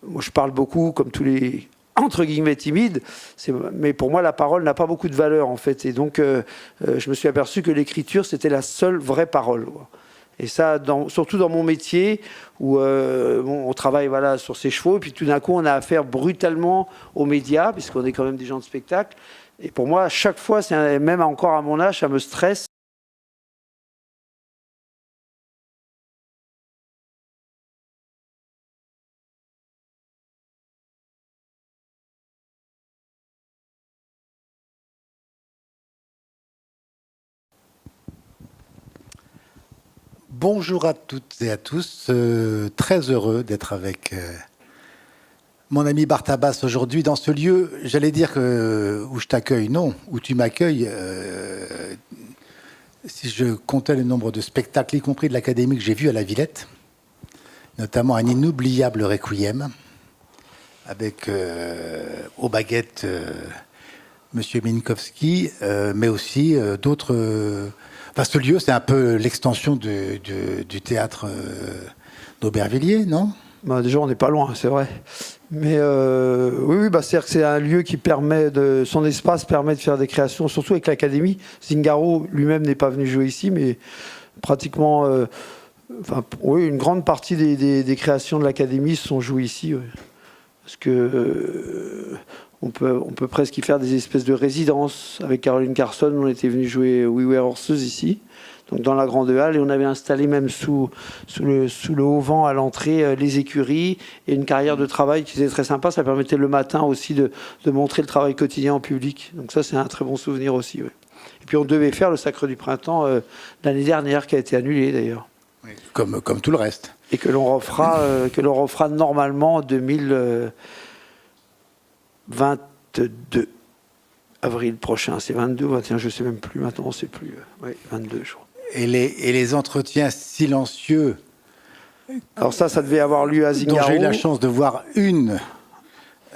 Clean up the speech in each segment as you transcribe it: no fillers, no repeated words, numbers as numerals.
moi, je parle beaucoup, comme tous les entre guillemets timides, mais pour moi, la parole n'a pas beaucoup de valeur, en fait. Et donc, je me suis aperçu que l'écriture, c'était la seule vraie parole. Et ça, surtout dans mon métier, où on travaille voilà, sur ses chevaux, et puis tout d'un coup, on a affaire brutalement aux médias, puisqu'on est quand même des gens de spectacle. Et pour moi, à chaque fois, même encore à mon âge, ça me stresse. Bonjour à toutes et à tous, très heureux d'être avec mon ami Bartabas aujourd'hui dans ce lieu, j'allais dire où je t'accueille, non, où tu m'accueilles. Si je comptais le nombre de spectacles, y compris de l'Académie, que j'ai vu à la Villette, notamment un inoubliable Requiem, avec aux baguettes Monsieur Minkowski, mais aussi d'autres... Enfin, ce lieu, c'est un peu l'extension du théâtre d'Aubervilliers, non? Bah, déjà, on n'est pas loin, c'est vrai. Mais oui, bah, c'est-à-dire que c'est un lieu qui permet son espace permet de faire des créations, surtout avec l'Académie. Zingaro lui-même n'est pas venu jouer ici, mais pratiquement, oui, une grande partie des créations de l'Académie sont jouées ici. Ouais. Parce que on peut presque y faire des espèces de résidences. Avec Caroline Carson, on était venu jouer We Were Horses ici, donc dans la grande halle, et on avait installé même sous le haut vent à l'entrée les écuries et une carrière de travail qui était très sympa. Ça permettait le matin aussi de montrer le travail quotidien en public. Donc ça, c'est un très bon souvenir aussi. Ouais. Et puis on devait faire le Sacre du Printemps l'année dernière, qui a été annulé d'ailleurs. Oui, comme tout le reste. Et que l'on refera normalement en 2022. Avril prochain, c'est 22 ou 21, je ne sais même plus maintenant, on ne sait plus. Oui, 22 jours. Et les entretiens silencieux. Alors ça devait avoir lieu à Zingaro. Dont j'ai eu la chance de voir une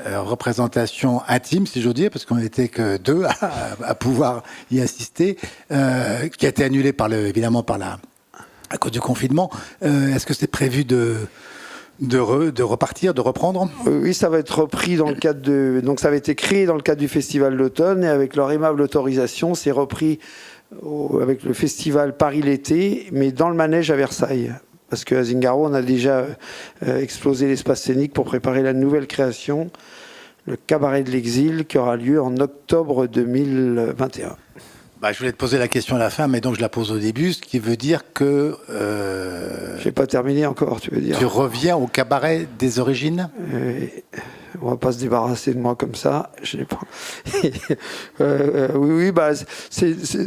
représentation intime, si j'ose dire, parce qu'on n'était que deux à pouvoir y assister, qui a été annulée évidemment à cause du confinement. Est-ce que c'est prévu de repartir, de reprendre? Oui, ça va être repris dans le cadre donc ça avait été créé dans le cadre du Festival d'automne, et avec leur aimable autorisation, c'est repris avec le Festival Paris l'été, mais dans le manège à Versailles. Parce qu'à Zingaro, on a déjà explosé l'espace scénique pour préparer la nouvelle création, le Cabaret de l'Exil, qui aura lieu en octobre 2021. Je voulais te poser la question à la fin, mais donc je la pose au début, ce qui veut dire que... Je n'ai pas terminé encore, tu veux dire. Tu reviens au cabaret des origines? On va pas se débarrasser de moi comme ça. Je n'ai pas... oui,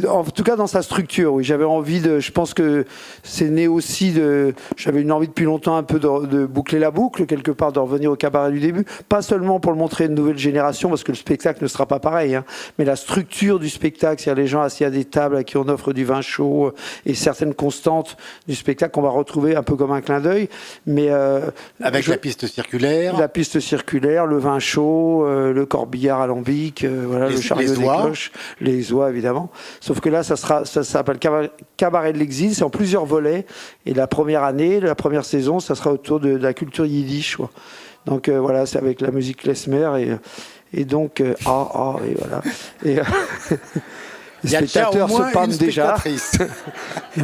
en tout cas dans sa structure. Oui, j'avais envie je pense que c'est né aussi j'avais une envie depuis longtemps un peu de boucler la boucle quelque part, de revenir au cabaret du début. Pas seulement pour le montrer à une nouvelle génération, parce que le spectacle ne sera pas pareil, hein, mais la structure du spectacle, c'est-à-dire les gens assis à des tables à qui on offre du vin chaud et certaines constantes du spectacle qu'on va retrouver un peu comme un clin d'œil. Mais avec la piste circulaire. La piste circulaire. Le vin chaud, le corbillard alambique, voilà, le chariot des cloches, les oies évidemment. Sauf que là, ça s'appelle Cabaret de l'Exil, c'est en plusieurs volets. Et la première année, la première saison, ça sera autour de la culture yiddish. Quoi. Donc voilà, c'est avec la musique klezmer et donc et voilà. Et les spectateurs se parlent déjà.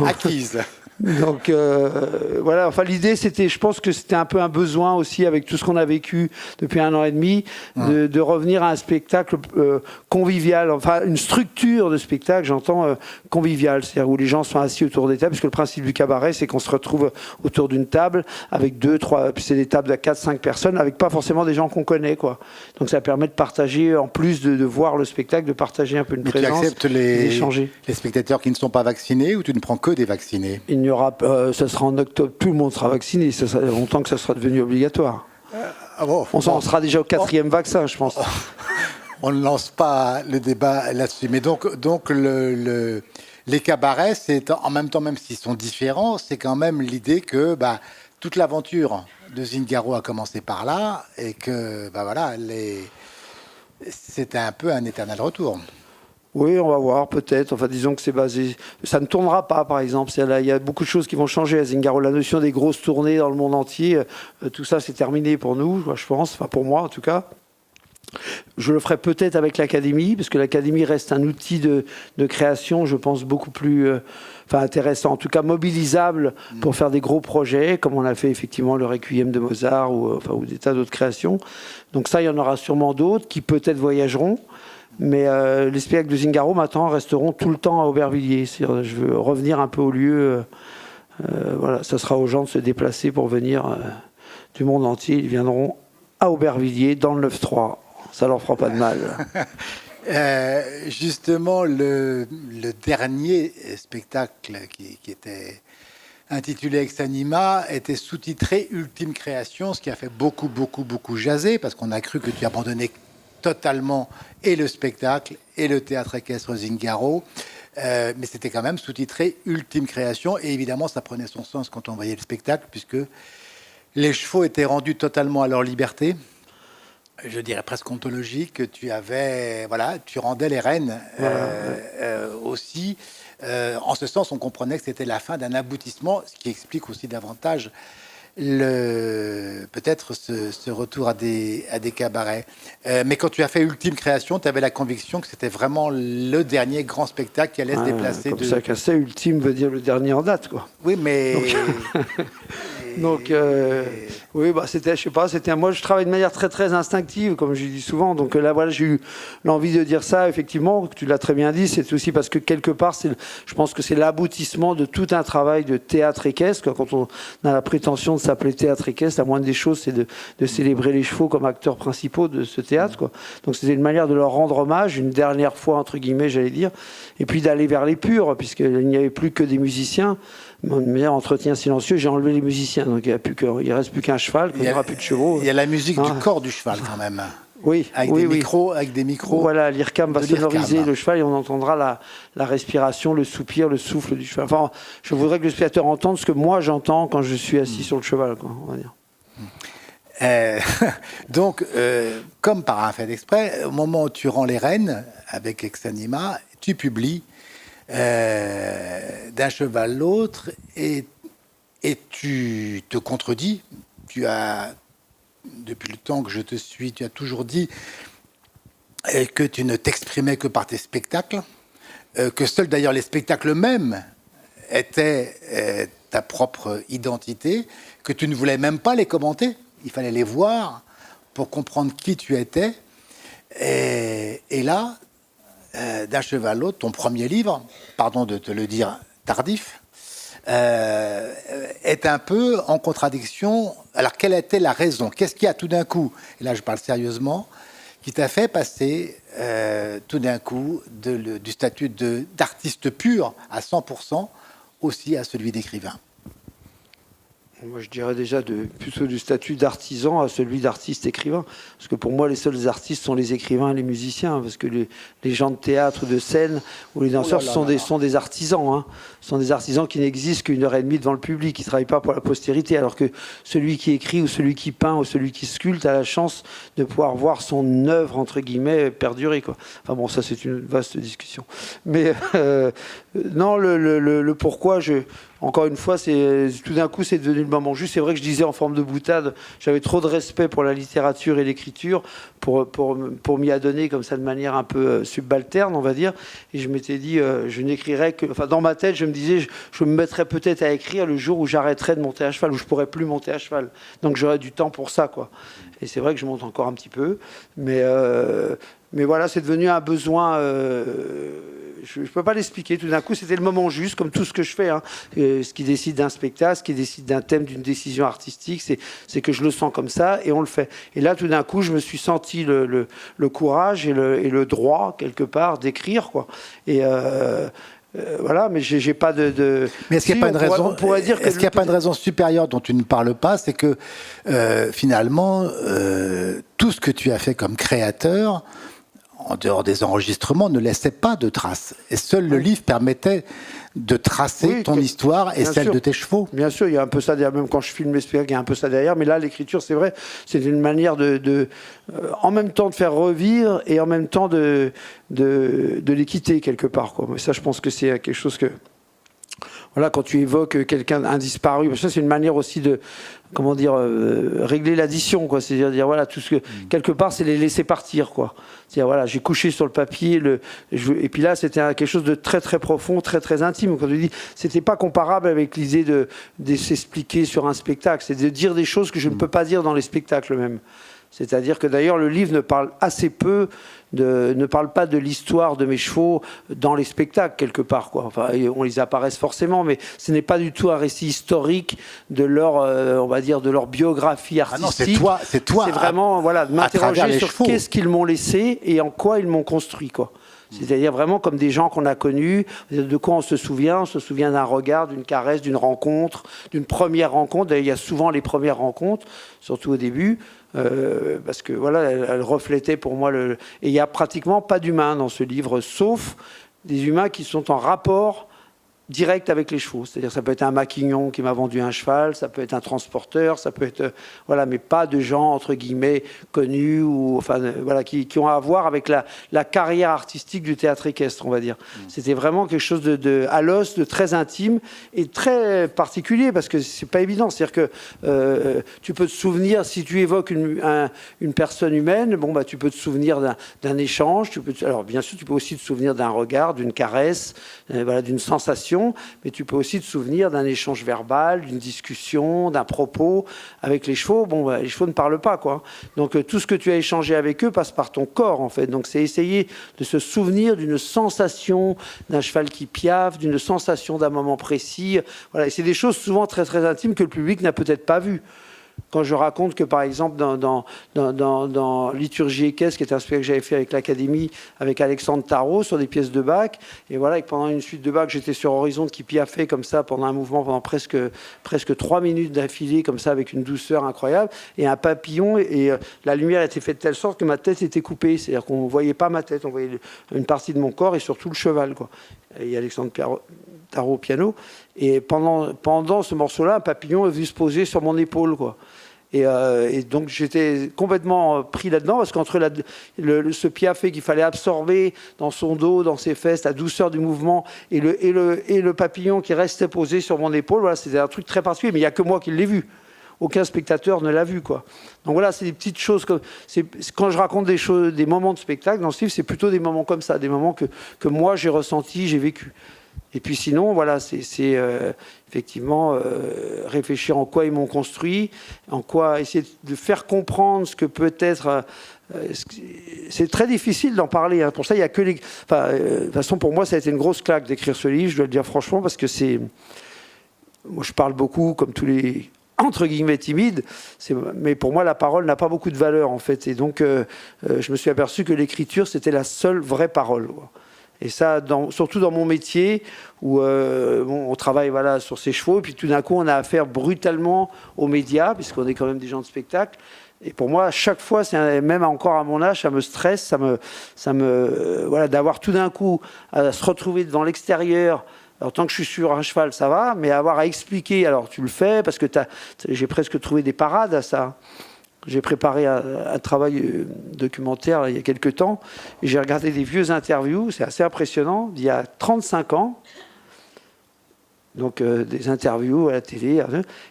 Acquise. Donc voilà, enfin l'idée c'était, je pense que c'était un peu un besoin aussi avec tout ce qu'on a vécu depuis 1 an et demi, de revenir à un spectacle convivial, enfin une structure de spectacle, j'entends convivial, c'est-à-dire où les gens sont assis autour des tables, puisque le principe du cabaret c'est qu'on se retrouve autour d'une table avec 2, 3, puis c'est des tables de 4, 5 personnes, avec pas forcément des gens qu'on connaît, quoi. Donc ça permet de partager, en plus de voir le spectacle, de partager un peu une présence. Tu acceptes les spectateurs qui ne sont pas vaccinés, ou tu ne prends que des vaccinés? Il y aura, ça sera en octobre, tout le monde sera vacciné, ça sera longtemps que ça sera devenu obligatoire. On sera déjà au 4e vaccin, je pense. On ne lance pas le débat là-dessus. Mais donc les cabarets, c'est en même temps, même s'ils sont différents, c'est quand même l'idée que toute l'aventure de Zingaro a commencé par là, et que voilà, c'était un peu un éternel retour. Oui, on va voir, peut-être. Enfin, disons que c'est basé... Ça ne tournera pas, par exemple. Il y a beaucoup de choses qui vont changer à Zingaro. La notion des grosses tournées dans le monde entier, tout ça, c'est terminé pour nous, je pense. Enfin, pour moi, en tout cas. Je le ferai peut-être avec l'Académie, parce que l'Académie reste un outil de création, je pense, beaucoup plus intéressant, en tout cas mobilisable pour faire des gros projets, comme on a fait effectivement le Requiem de Mozart ou des tas d'autres créations. Donc ça, il y en aura sûrement d'autres qui peut-être voyageront. Mais les spectacles de Zingaro, maintenant, resteront tout le temps à Aubervilliers. Je veux revenir un peu au lieu. Voilà, ça sera aux gens de se déplacer pour venir du monde entier. Ils viendront à Aubervilliers, dans le 9-3. Ça leur fera pas de mal. Justement, le dernier spectacle qui était intitulé Ex Anima était sous-titré Ultime Création, ce qui a fait beaucoup jaser, parce qu'on a cru que tu abandonnais totalement et le spectacle et le théâtre équestre Zingaro, mais c'était quand même sous-titré Ultime Création, et évidemment ça prenait son sens quand on voyait le spectacle, puisque les chevaux étaient rendus totalement à leur liberté, je dirais presque ontologique. Tu rendais les rênes aussi. En ce sens, on comprenait que c'était la fin d'un aboutissement, ce qui explique aussi davantage peut-être ce retour à des cabarets. Mais quand tu as fait Ultime Création, tu avais la conviction que c'était vraiment le dernier grand spectacle qui allait se déplacer. Comme ça, qu'à ça, Ultime veut dire le dernier en date, quoi. Oui, mais... Donc, oui, c'était, je sais pas, moi je travaille de manière très très instinctive, comme je dis souvent. Donc là, voilà, j'ai eu l'envie de dire ça, effectivement, tu l'as très bien dit, c'est aussi parce que quelque part, je pense que c'est l'aboutissement de tout un travail de théâtre équestre. Quand on a la prétention de s'appeler théâtre équestre, la moindre des choses, c'est de célébrer les chevaux comme acteurs principaux de ce théâtre, quoi. Donc c'était une manière de leur rendre hommage, une dernière fois, entre guillemets, j'allais dire, et puis d'aller vers les purs, puisqu'il n'y avait plus que des musiciens. Meilleur entretien silencieux, j'ai enlevé les musiciens, donc il ne reste plus qu'un cheval, il n'y aura plus de chevaux. Il y a la musique du corps du cheval quand même. Oui, avec des micros. Voilà, l'IRCAM va sonoriser le cheval et on entendra la respiration, le soupir, le souffle du cheval. Enfin, je voudrais que le spectateur entende ce que moi j'entends quand je suis assis sur le cheval, quoi, on va dire. Donc, comme par un fait d'exprès, au moment où tu rends les rênes avec Ex Anima, tu publies d'un cheval à l'autre et tu te contredis. Tu as, depuis le temps que je te suis, tu as toujours dit que tu ne t'exprimais que par tes spectacles, que seuls d'ailleurs les spectacles eux-mêmes étaient ta propre identité, que tu ne voulais même pas les commenter, il fallait les voir pour comprendre qui tu étais. Et là, d'un cheval à l'autre, ton premier livre, pardon de te le dire tardif, est un peu en contradiction. Alors, quelle était la raison? Qu'est-ce qui a tout d'un coup, et là je parle sérieusement, qui t'a fait passer tout d'un coup du statut d'artiste pur à 100% aussi à celui d'écrivain? Moi, je dirais déjà plutôt du statut d'artisan à celui d'artiste-écrivain. Parce que pour moi, les seuls artistes sont les écrivains et les musiciens. Parce que les gens de théâtre, de scène ou les danseurs sont des artisans. Hein. Ce sont des artisans qui n'existent qu'une heure et demie devant le public, qui ne travaillent pas pour la postérité. Alors que celui qui écrit ou celui qui peint ou celui qui sculpte a la chance de pouvoir voir son œuvre, entre guillemets, perdurer, quoi. Enfin bon, ça, c'est une vaste discussion. Mais non, le pourquoi, encore une fois, tout d'un coup, c'est devenu le moment juste. C'est vrai que je disais en forme de boutade, j'avais trop de respect pour la littérature et l'écriture pour m'y adonner comme ça de manière un peu subalterne, on va dire. Et je m'étais dit, je n'écrirais que... Enfin, dans ma tête, je me disais, je me mettrais peut-être à écrire le jour où j'arrêterais de monter à cheval, où je pourrais plus monter à cheval. Donc j'aurais du temps pour ça, quoi. Et c'est vrai que je monte encore un petit peu. Mais voilà, c'est devenu un besoin... je ne peux pas l'expliquer. Tout d'un coup, c'était le moment juste, comme tout ce que je fais. Hein. Ce qui décide d'un spectacle, ce qui décide d'un thème, d'une décision artistique, c'est que je le sens comme ça et on le fait. Et là, tout d'un coup, je me suis senti le courage et le droit, quelque part, d'écrire, quoi. Et voilà, mais j'ai pas de... Mais est-ce qu'il n'y a pas une raison? On pourrait dire que est-ce qu'il n'y a pas une raison supérieure dont tu ne parles pas? C'est que finalement, tout ce que tu as fait comme créateur, en dehors des enregistrements, ne laissait pas de traces. Et seul le livre permettait de tracer ton histoire et celle de tes chevaux. Bien sûr, il y a un peu ça derrière, même quand je filme les spectacles, il y a un peu ça derrière, mais là, l'écriture, c'est vrai, c'est une manière en même temps de faire revivre et en même temps de les quitter quelque part, quoi. Mais ça, je pense que c'est quelque chose que... Voilà, quand tu évoques quelqu'un, un disparu, ça c'est une manière aussi de, comment dire, régler l'addition, quoi. C'est-à-dire dire voilà, tout ce que quelque part c'est les laisser partir, quoi. C'est-à-dire voilà, j'ai couché sur le papier, et puis là c'était quelque chose de très très profond, très très intime. Quand tu dis, c'était pas comparable avec l'idée de s'expliquer sur un spectacle, c'est de dire des choses que je ne peux pas dire dans les spectacles même. C'est-à-dire que d'ailleurs le livre ne parle assez peu, ne parle pas de l'histoire de mes chevaux dans les spectacles quelque part, quoi. Enfin, on les apparaissent forcément, mais ce n'est pas du tout un récit historique de leur, on va dire, de leur biographie artistique. Ah non, c'est toi. C'est vraiment voilà, de m'interroger sur qu'est-ce qu'ils m'ont laissé et en quoi ils m'ont construit, quoi. C'est-à-dire vraiment comme des gens qu'on a connus, de quoi on se souvient d'un regard, d'une caresse, d'une rencontre, d'une première rencontre. D'ailleurs, il y a souvent les premières rencontres, surtout au début, parce que voilà, elles reflétaient pour moi et il n'y a pratiquement pas d'humains dans ce livre, sauf des humains qui sont en rapport direct avec les chevaux. C'est-à-dire ça peut être un maquignon qui m'a vendu un cheval, ça peut être un transporteur, ça peut être... Voilà, mais pas de gens, entre guillemets, connus ou... Enfin, voilà, qui ont à voir avec la carrière artistique du théâtre équestre, on va dire. C'était vraiment quelque chose à l'os, de très intime et très particulier, parce que c'est pas évident. C'est-à-dire que tu peux te souvenir, si tu évoques une personne humaine, bon, bah, tu peux te souvenir d'un échange, alors bien sûr, tu peux aussi te souvenir d'un regard, d'une caresse, voilà, d'une sensation, mais tu peux aussi te souvenir d'un échange verbal, d'une discussion, d'un propos avec les chevaux. Bon, bah, les chevaux ne parlent pas, quoi. Donc tout ce que tu as échangé avec eux passe par ton corps, en fait. Donc c'est essayer de se souvenir d'une sensation d'un cheval qui piaffe, d'une sensation d'un moment précis. Voilà, et c'est des choses souvent très très intimes que le public n'a peut-être pas vues. Quand je raconte que, par exemple, dans Liturgie équestre, qui est un spectacle que j'avais fait avec l'Académie, avec Alexandre Tarot, sur des pièces de Bach, et voilà, et que pendant une suite de Bach, j'étais sur Horizonte qui piaffait comme ça pendant un mouvement, pendant presque 3 minutes d'affilée, comme ça, avec une douceur incroyable, et un papillon, et la lumière était faite de telle sorte que ma tête était coupée, c'est-à-dire qu'on ne voyait pas ma tête, on voyait une partie de mon corps et surtout le cheval, quoi. Et Alexandre Tarot au piano, et pendant ce morceau-là, un papillon est venu se poser sur mon épaule, quoi. Et donc j'étais complètement pris là-dedans, parce qu'entre ce piaffé qu'il fallait absorber dans son dos, dans ses fesses, la douceur du mouvement, et le papillon qui restait posé sur mon épaule, voilà, c'était un truc très particulier, mais il n'y a que moi qui l'ai vu. Aucun spectateur ne l'a vu, quoi. Donc voilà, c'est des petites choses. Quand je raconte des moments de spectacle dans ce livre, c'est plutôt des moments comme ça, des moments que moi j'ai ressentis, j'ai vécu. Et puis sinon, voilà, c'est effectivement réfléchir en quoi ils m'ont construit, en quoi essayer de faire comprendre ce que peut être... c'est très difficile d'en parler, hein. Pour ça, il n'y a que les... Enfin, de toute façon, pour moi, ça a été une grosse claque d'écrire ce livre, je dois le dire franchement, parce que c'est... Moi, je parle beaucoup, comme tous les... entre guillemets timides, mais pour moi, la parole n'a pas beaucoup de valeur, en fait. Et donc, je me suis aperçu que l'écriture, c'était la seule vraie parole, quoi. Et ça, surtout dans mon métier, où on travaille voilà, sur ses chevaux, et puis tout d'un coup, on a affaire brutalement aux médias, puisqu'on est quand même des gens de spectacle. Et pour moi, à chaque fois, même encore à mon âge, ça me stresse, voilà, d'avoir tout d'un coup à se retrouver dans l'extérieur. Alors, tant que je suis sur un cheval, ça va, mais avoir à expliquer, alors tu le fais, parce que j'ai presque trouvé des parades à ça. J'ai préparé un travail documentaire il y a quelques temps, et j'ai regardé des vieux interviews, c'est assez impressionnant, d'il y a 35 ans, donc des interviews à la télé,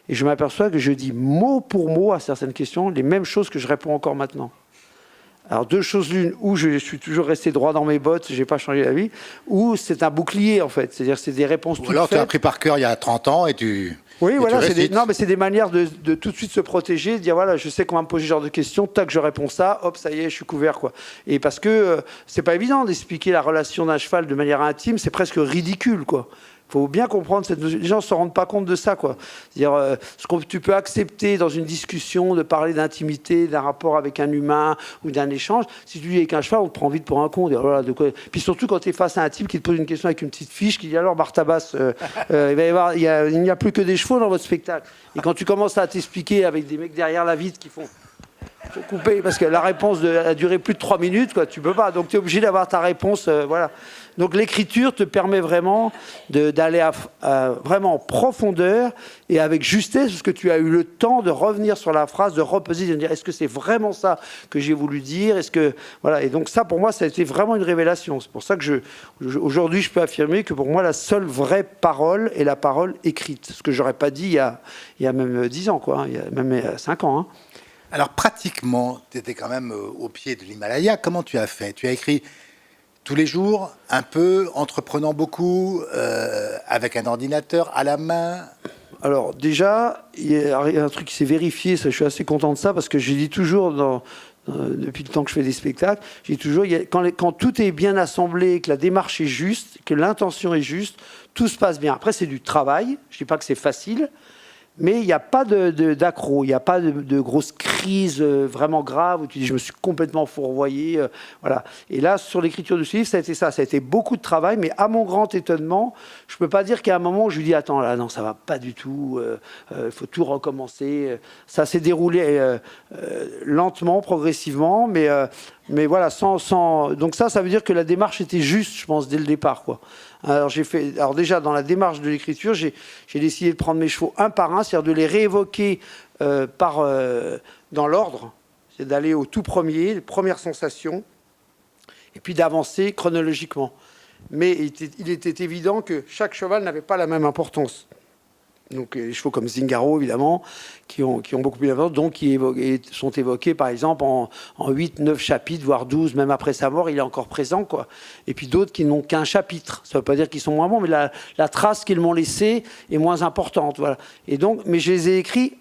et je m'aperçois que je dis mot pour mot à certaines questions les mêmes choses que je réponds encore maintenant. Alors deux choses l'une, où je suis toujours resté droit dans mes bottes, j'ai pas changé d'avis, ou c'est un bouclier en fait, c'est-à-dire c'est des réponses toutes faites. Ou alors tu as appris par cœur il y a 30 ans et tu... Oui, voilà, c'est des manières de tout de suite se protéger, de dire voilà, je sais qu'on va me poser ce genre de questions, tac, je réponds ça, hop, ça y est, je suis couvert, quoi. Et parce que c'est pas évident d'expliquer la relation d'un cheval de manière intime, c'est presque ridicule, quoi. Il faut bien comprendre, les gens ne se rendent pas compte de ça, quoi. C'est-à-dire, ce que tu peux accepter dans une discussion de parler d'intimité, d'un rapport avec un humain ou d'un échange, si tu dis avec un cheval, on te prend vite pour un con. Voilà, de quoi... Puis surtout quand tu es face à un type qui te pose une question avec une petite fiche, qui dit alors Bartabas, il n'y a plus que des chevaux dans votre spectacle. Et quand tu commences à t'expliquer avec des mecs derrière la vitre qui font... faut couper, parce que la réponse a duré plus de 3 minutes, quoi. Tu peux pas. Donc, tu es obligé d'avoir ta réponse. Voilà. Donc, l'écriture te permet vraiment d'aller vraiment en profondeur et avec justesse, parce que tu as eu le temps de revenir sur la phrase, de reposer, de dire est-ce que c'est vraiment ça que j'ai voulu dire, est-ce que voilà. Et donc ça, pour moi, ça a été vraiment une révélation. C'est pour ça que aujourd'hui, je peux affirmer que pour moi, la seule vraie parole est la parole écrite. Ce que j'aurais pas dit il y a même 10 ans, quoi. Il y a même 5 ans. Hein. Alors pratiquement, tu étais quand même au pied de l'Himalaya. Comment tu as fait? Tu as écrit tous les jours, un peu, entreprenant beaucoup, avec un ordinateur à la main? Alors déjà, il y a un truc qui s'est vérifié, ça, je suis assez content de ça, parce que je dis toujours, depuis le temps que je fais des spectacles, j'ai toujours, quand tout est bien assemblé, que la démarche est juste, que l'intention est juste, tout se passe bien. Après, c'est du travail, je ne dis pas que c'est facile, mais il n'y a pas d'accro, il n'y a pas de grosses crises vraiment graves où tu dis je me suis complètement fourvoyé. Voilà. Et là, sur l'écriture de ce livre, ça a été ça. Ça a été beaucoup de travail, mais à mon grand étonnement, je ne peux pas dire qu'à un moment où je lui dis attends, là, non, ça ne va pas du tout, il faut tout recommencer. Ça s'est déroulé lentement, progressivement, mais voilà, donc ça veut dire que la démarche était juste, je pense, dès le départ, quoi. Alors déjà, dans la démarche de l'écriture, j'ai décidé de prendre mes chevaux un par un, c'est-à-dire de les réévoquer dans l'ordre, c'est d'aller au tout premier, les premières sensations, et puis d'avancer chronologiquement. Mais il était évident que chaque cheval n'avait pas la même importance. Donc les chevaux comme Zingaro, évidemment, qui ont beaucoup plus d'importance, donc qui sont évoqués, par exemple, en 8, 9 chapitres, voire 12, même après sa mort, il est encore présent, quoi. Et puis d'autres qui n'ont qu'un chapitre. Ça ne veut pas dire qu'ils sont moins bons, mais la trace qu'ils m'ont laissée est moins importante, voilà. Et donc, mais je les ai écrits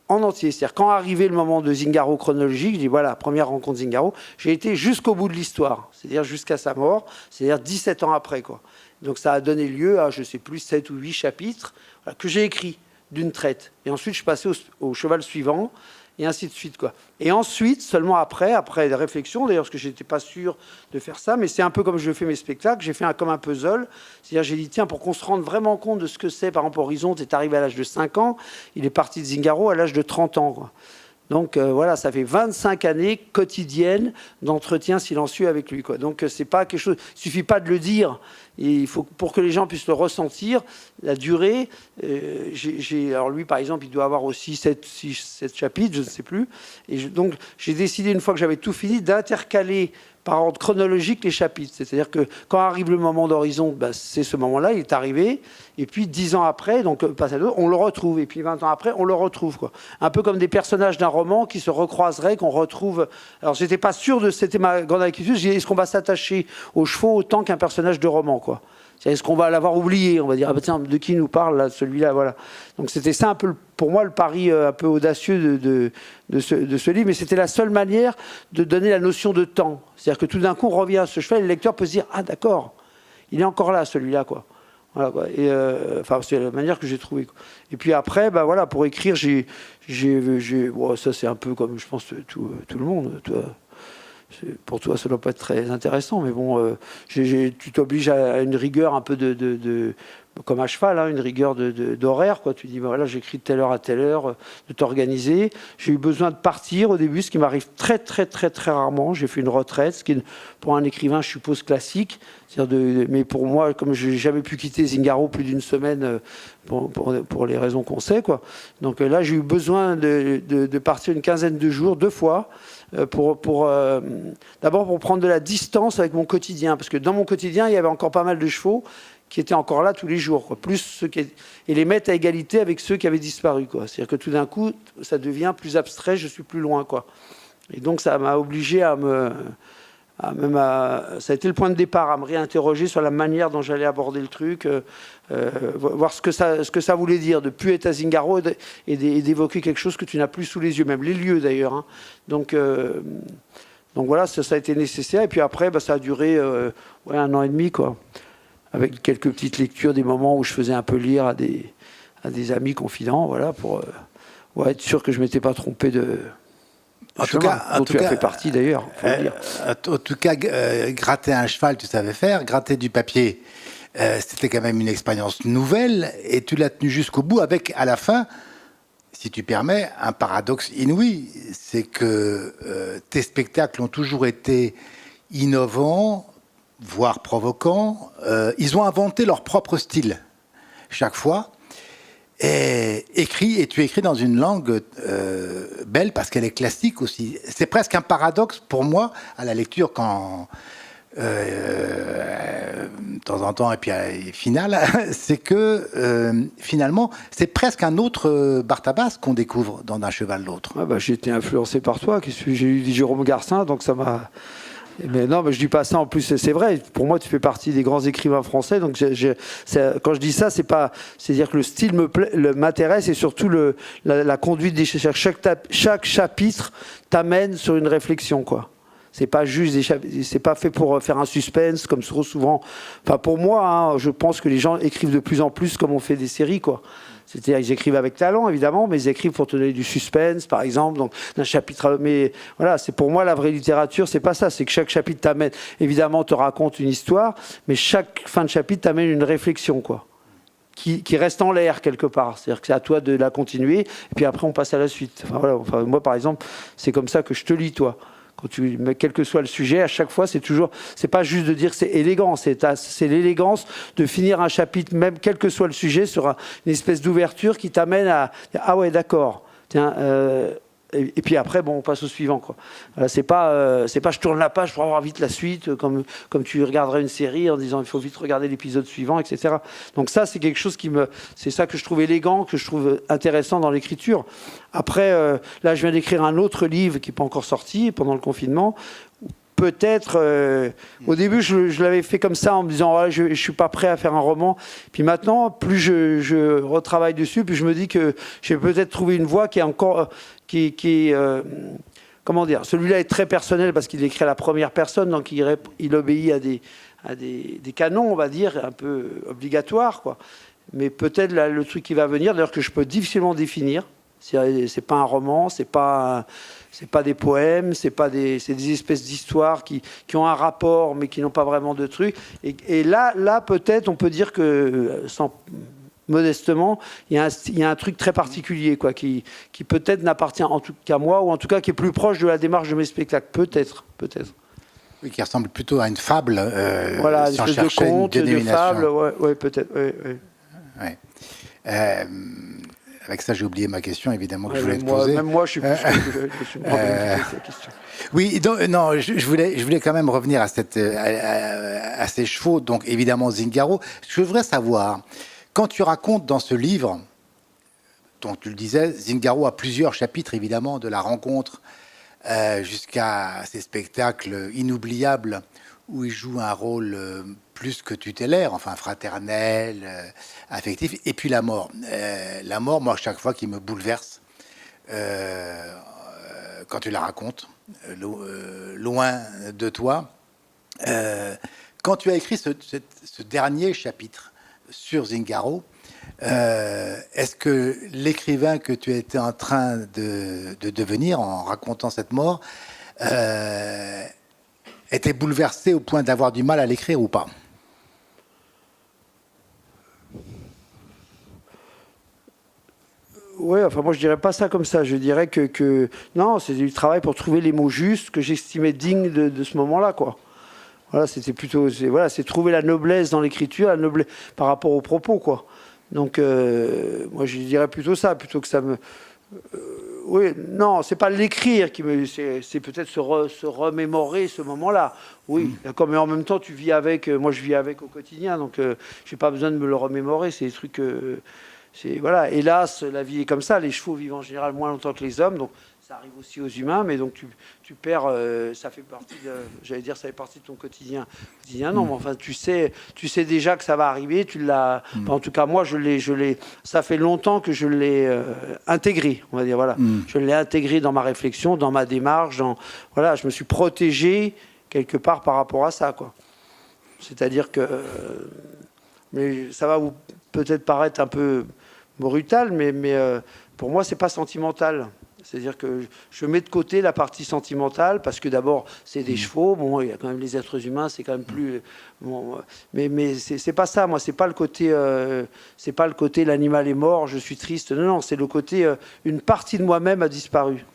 en entier. C'est-à-dire, quand arrivait le moment de Zingaro chronologique, je dis, voilà, première rencontre Zingaro, j'ai été jusqu'au bout de l'histoire, c'est-à-dire jusqu'à sa mort, c'est-à-dire 17 ans après, quoi. Donc ça a donné lieu à, je ne sais plus, 7 ou 8 chapitres que j'ai écrits d'une traite. Et ensuite, je suis passé au cheval suivant, et ainsi de suite, quoi. Et ensuite, seulement après des réflexions, d'ailleurs, parce que je n'étais pas sûr de faire ça, mais c'est un peu comme je fais mes spectacles, j'ai fait comme un puzzle. C'est-à-dire, j'ai dit, tiens, pour qu'on se rende vraiment compte de ce que c'est, par exemple, Horizonte est arrivé à l'âge de 5 ans, il est parti de Zingaro à l'âge de 30 ans, quoi. Donc voilà, ça fait 25 années quotidiennes d'entretien silencieux avec lui, quoi. Donc c'est pas quelque chose, il suffit pas de le dire. Il faut, pour que les gens puissent le ressentir, la durée. Alors lui, par exemple, il doit avoir aussi 7 chapitres, je ne sais plus. Et donc j'ai décidé, une fois que j'avais tout fini, d'intercaler par ordre chronologique les chapitres. C'est-à-dire que quand arrive le moment d'Horizon, ben, c'est ce moment-là, il est arrivé. Et puis 10 ans après, donc on le retrouve. Et puis 20 ans après, on le retrouve, quoi. Un peu comme des personnages d'un roman qui se recroiseraient, qu'on retrouve. Alors j'étais pas sûr c'était ma grande inquiétude. J'ai dit, est-ce qu'on va s'attacher aux chevaux autant qu'un personnage de roman, quoi? Est-ce qu'on va l'avoir oublié? On va dire, ah ben tiens, de qui nous parle là, celui-là, voilà. Donc c'était ça un peu, pour moi, le pari un peu audacieux de ce livre, mais c'était la seule manière de donner la notion de temps. C'est-à-dire que tout d'un coup, on revient à ce cheval, et le lecteur peut se dire, ah d'accord, il est encore là, celui-là, quoi. Voilà, quoi. Et enfin, c'est la manière que j'ai trouvée, quoi. Et puis après, bah voilà, pour écrire, bon, ça c'est un peu comme, je pense, tout le monde, toi. Pour toi, ça ne doit pas être très intéressant, mais bon, tu t'obliges à une rigueur un peu comme à cheval, hein, une rigueur d'horaire, quoi. Tu dis, bah, voilà, j'écris de telle heure à telle heure, de t'organiser. J'ai eu besoin de partir au début, ce qui m'arrive très, très, très, très rarement. J'ai fait une retraite, ce qui est pour un écrivain, je suppose, classique. Mais pour moi, comme je n'ai jamais pu quitter Zingaro plus d'une semaine, pour les raisons qu'on sait, quoi. Donc là, j'ai eu besoin de partir une quinzaine de jours, 2 fois. D'abord pour prendre de la distance avec mon quotidien, parce que dans mon quotidien il y avait encore pas mal de chevaux qui étaient encore là tous les jours, quoi. Plus et les mettre à égalité avec ceux qui avaient disparu, quoi. C'est-à-dire que tout d'un coup ça devient plus abstrait, je suis plus loin, quoi. Et donc ça m'a obligé ça a été le point de départ, à me réinterroger sur la manière dont j'allais aborder le truc, voir ce que ça voulait dire, de ne plus être à Zingaro et d'évoquer quelque chose que tu n'as plus sous les yeux, même les lieux d'ailleurs, hein. Donc voilà, ça a été nécessaire. Et puis après, bah, ça a duré 1 an et demi, quoi, avec quelques petites lectures, des moments où je faisais un peu lire à des amis confidents, voilà, pour être sûr que je ne m'étais pas trompé de... En tout cas, tu as fait partie d'ailleurs. En tout cas, gratter un cheval, tu savais faire. Gratter du papier, c'était quand même une expérience nouvelle. Et tu l'as tenu jusqu'au bout avec, à la fin, si tu permets, un paradoxe inouï. C'est que tes spectacles ont toujours été innovants, voire provocants. Ils ont inventé leur propre style, chaque fois. Et tu écris dans une langue belle parce qu'elle est classique aussi. C'est presque un paradoxe pour moi à la lecture quand de temps en temps et puis final, c'est que finalement c'est presque un autre Barthabas qu'on découvre dans D'un cheval l'autre. Ah bah, j'ai été influencé par toi. J'ai lu Jérôme Garcin, donc ça m'a. Mais non, mais je dis pas ça. En plus, c'est vrai. Pour moi, tu fais partie des grands écrivains français. Donc, quand je dis ça, c'est dire que le style m'intéresse et surtout la conduite des chaque chapitre t'amène sur une réflexion, quoi. C'est pas juste c'est pas fait pour faire un suspense comme trop souvent. Enfin, pour moi, hein, je pense que les gens écrivent de plus en plus comme on fait des séries, quoi. C'est-à-dire qu'ils écrivent avec talent, évidemment, mais ils écrivent pour te donner du suspense, par exemple, donc d'un chapitre. Mais voilà, c'est pour moi la vraie littérature, c'est pas ça. C'est que chaque chapitre t'amène, évidemment, te raconte une histoire, mais chaque fin de chapitre t'amène une réflexion, quoi, qui reste en l'air quelque part. C'est-à-dire que c'est à toi de la continuer, et puis après on passe à la suite. Enfin, voilà. Enfin, moi, par exemple, c'est comme ça que je te lis, toi. Quand quel que soit le sujet, à chaque fois, c'est pas juste de dire que c'est élégant, c'est l'élégance de finir un chapitre, même quel que soit le sujet, sur une espèce d'ouverture qui t'amène à ah ouais, d'accord. Tiens, et puis après, bon, on passe au suivant, quoi. C'est pas je tourne la page pour avoir vite la suite, comme tu regarderais une série en disant il faut vite regarder l'épisode suivant, etc. Donc ça, c'est quelque chose c'est ça que je trouve élégant, que je trouve intéressant dans l'écriture. Après, là, je viens d'écrire un autre livre qui n'est pas encore sorti pendant le confinement. Peut-être, au début, je l'avais fait comme ça en me disant oh, je ne suis pas prêt à faire un roman. Puis maintenant, plus je retravaille dessus, puis je me dis que j'ai peut-être trouvé une voie qui est encore, comment dire, celui-là est très personnel parce qu'il est écrit à la première personne, donc il obéit à des canons, on va dire, un peu obligatoires, quoi. Mais peut-être le truc qui va venir, d'ailleurs que je peux difficilement définir. C'est pas un roman, c'est pas des poèmes, c'est des espèces d'histoires qui ont un rapport mais qui n'ont pas vraiment de truc. Et là peut-être on peut dire que modestement, il y a un truc très particulier, quoi, qui peut-être n'appartient en tout qu'à moi, ou en tout cas qui est plus proche de la démarche de mes spectacles, peut-être. Oui, qui ressemble plutôt à une fable. Voilà, sans une espèce chercher de conte, une de fable, ouais, peut-être. Ouais. Avec ça, j'ai oublié ma question, évidemment, que je voulais te poser. Même moi, je suis plus je suis cette question. Oui, donc, non, je voulais quand même revenir à ces chevaux, donc évidemment Zingaro. Je voudrais savoir, quand tu racontes dans ce livre, donc tu le disais, Zingaro a plusieurs chapitres, évidemment, de la rencontre jusqu'à ces spectacles inoubliables où il joue un rôle plus que tutélaire, enfin fraternel, affectif, et puis la mort. La mort, moi, chaque fois, qui me bouleverse, quand tu la racontes, loin de toi. Quand tu as écrit ce dernier chapitre sur Zingaro, est-ce que l'écrivain que tu étais en train de devenir en racontant cette mort était bouleversé au point d'avoir du mal à l'écrire ou pas? Oui, enfin moi je dirais pas ça comme ça. Je dirais que non, c'est du travail pour trouver les mots justes que j'estimais dignes de ce moment-là, quoi. Voilà, c'était plutôt, c'est trouver la noblesse dans l'écriture, la noblesse par rapport aux propos, quoi. Donc moi je dirais plutôt ça, plutôt que ça me. Oui, non, c'est pas l'écrire c'est peut-être se remémorer ce moment-là. Oui, d'accord, mais en même temps, tu vis avec. Moi, je vis avec au quotidien, donc j'ai pas besoin de me le remémorer. C'est des trucs. Voilà. Hélas, la vie est comme ça. Les chevaux vivent en général moins longtemps que les hommes, donc ça arrive aussi aux humains. Mais donc tu perds. Ça fait partie. J'allais dire, ça fait partie de ton quotidien. Non, mais enfin, tu sais déjà que ça va arriver. Tu l'as. Enfin, en tout cas, moi, je l'ai. Ça fait longtemps que je l'ai intégré. On va dire voilà. Je l'ai intégré dans ma réflexion, dans ma démarche. Voilà, je me suis protégé quelque part par rapport à ça, quoi. C'est-à-dire que. Mais ça va vous peut-être paraître un peu brutal, mais pour moi, c'est pas sentimental. C'est-à-dire que je mets de côté la partie sentimentale, parce que d'abord, c'est des chevaux. Bon, il y a quand même les êtres humains, c'est quand même plus... Bon, mais c'est pas ça, moi. C'est pas le côté l'animal est mort, je suis triste. Non, non, c'est le côté une partie de moi-même a disparu.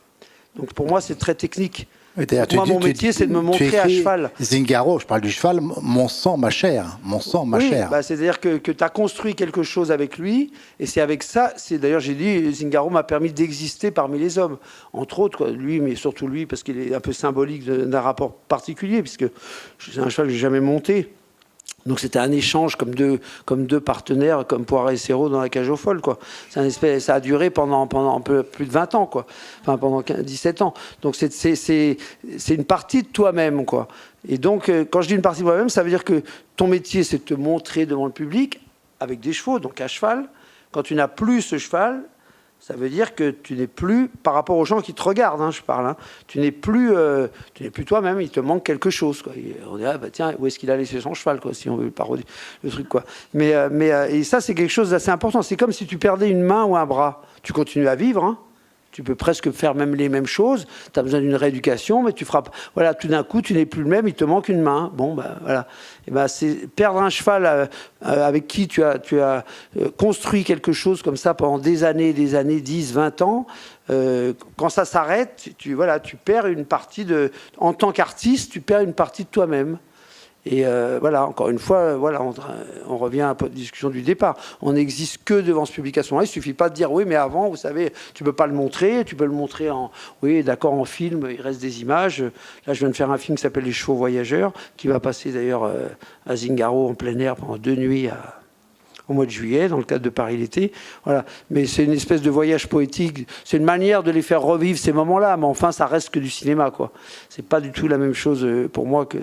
Donc pour moi, c'est très technique. Moi, mon métier, c'est de me montrer à cheval. Zingaro, je parle du cheval, mon sang, ma chair. Mon sang, ma chair. Bah, c'est-à-dire que tu as construit quelque chose avec lui, et c'est avec ça, d'ailleurs j'ai dit, Zingaro m'a permis d'exister parmi les hommes. Entre autres, quoi, lui, mais surtout lui, parce qu'il est un peu symbolique d'un rapport particulier, puisque c'est un cheval que j'ai jamais monté. Donc c'était un échange comme deux partenaires, comme Poiret et Serrault dans la cage aux folles, quoi. Ça a duré pendant un peu plus de 20 ans, quoi. Enfin, pendant 17 ans. Donc c'est une partie de toi-même, quoi. Et donc, quand je dis une partie de toi-même, ça veut dire que ton métier, c'est de te montrer devant le public avec des chevaux, donc à cheval. Quand tu n'as plus ce cheval, ça veut dire que tu n'es plus, par rapport aux gens qui te regardent, hein, je parle, hein, tu n'es plus toi-même, il te manque quelque chose, quoi. Et on dirait, bah, tiens, où est-ce qu'il a laissé son cheval, quoi, si on veut parodier le truc, quoi. Et ça, c'est quelque chose d'assez important. C'est comme si tu perdais une main ou un bras. Tu continues à vivre, hein. Tu peux presque faire même les mêmes choses. Tu as besoin d'une rééducation, mais tu frappes. Voilà, tout d'un coup, tu n'es plus le même, il te manque une main. Bon, ben voilà. Et ben, c'est perdre un cheval avec qui tu as construit quelque chose comme ça pendant des années, 10, 20 ans. Quand ça s'arrête, tu perds une partie de. En tant qu'artiste, tu perds une partie de toi-même. Et voilà, encore une fois, voilà, on revient à la discussion du départ. On n'existe que devant ce public à ce moment-là. Il ne suffit pas de dire, oui, mais avant, vous savez, tu ne peux pas le montrer. Tu peux le montrer oui, d'accord, en film, il reste des images. Là, je viens de faire un film qui s'appelle Les Chevaux Voyageurs, qui va passer d'ailleurs à Zingaro en plein air pendant 2 nuits au mois de juillet, dans le cadre de Paris l'été. Voilà. Mais c'est une espèce de voyage poétique. C'est une manière de les faire revivre ces moments-là. Mais enfin, ça reste que du cinéma, quoi. C'est pas du tout la même chose pour moi que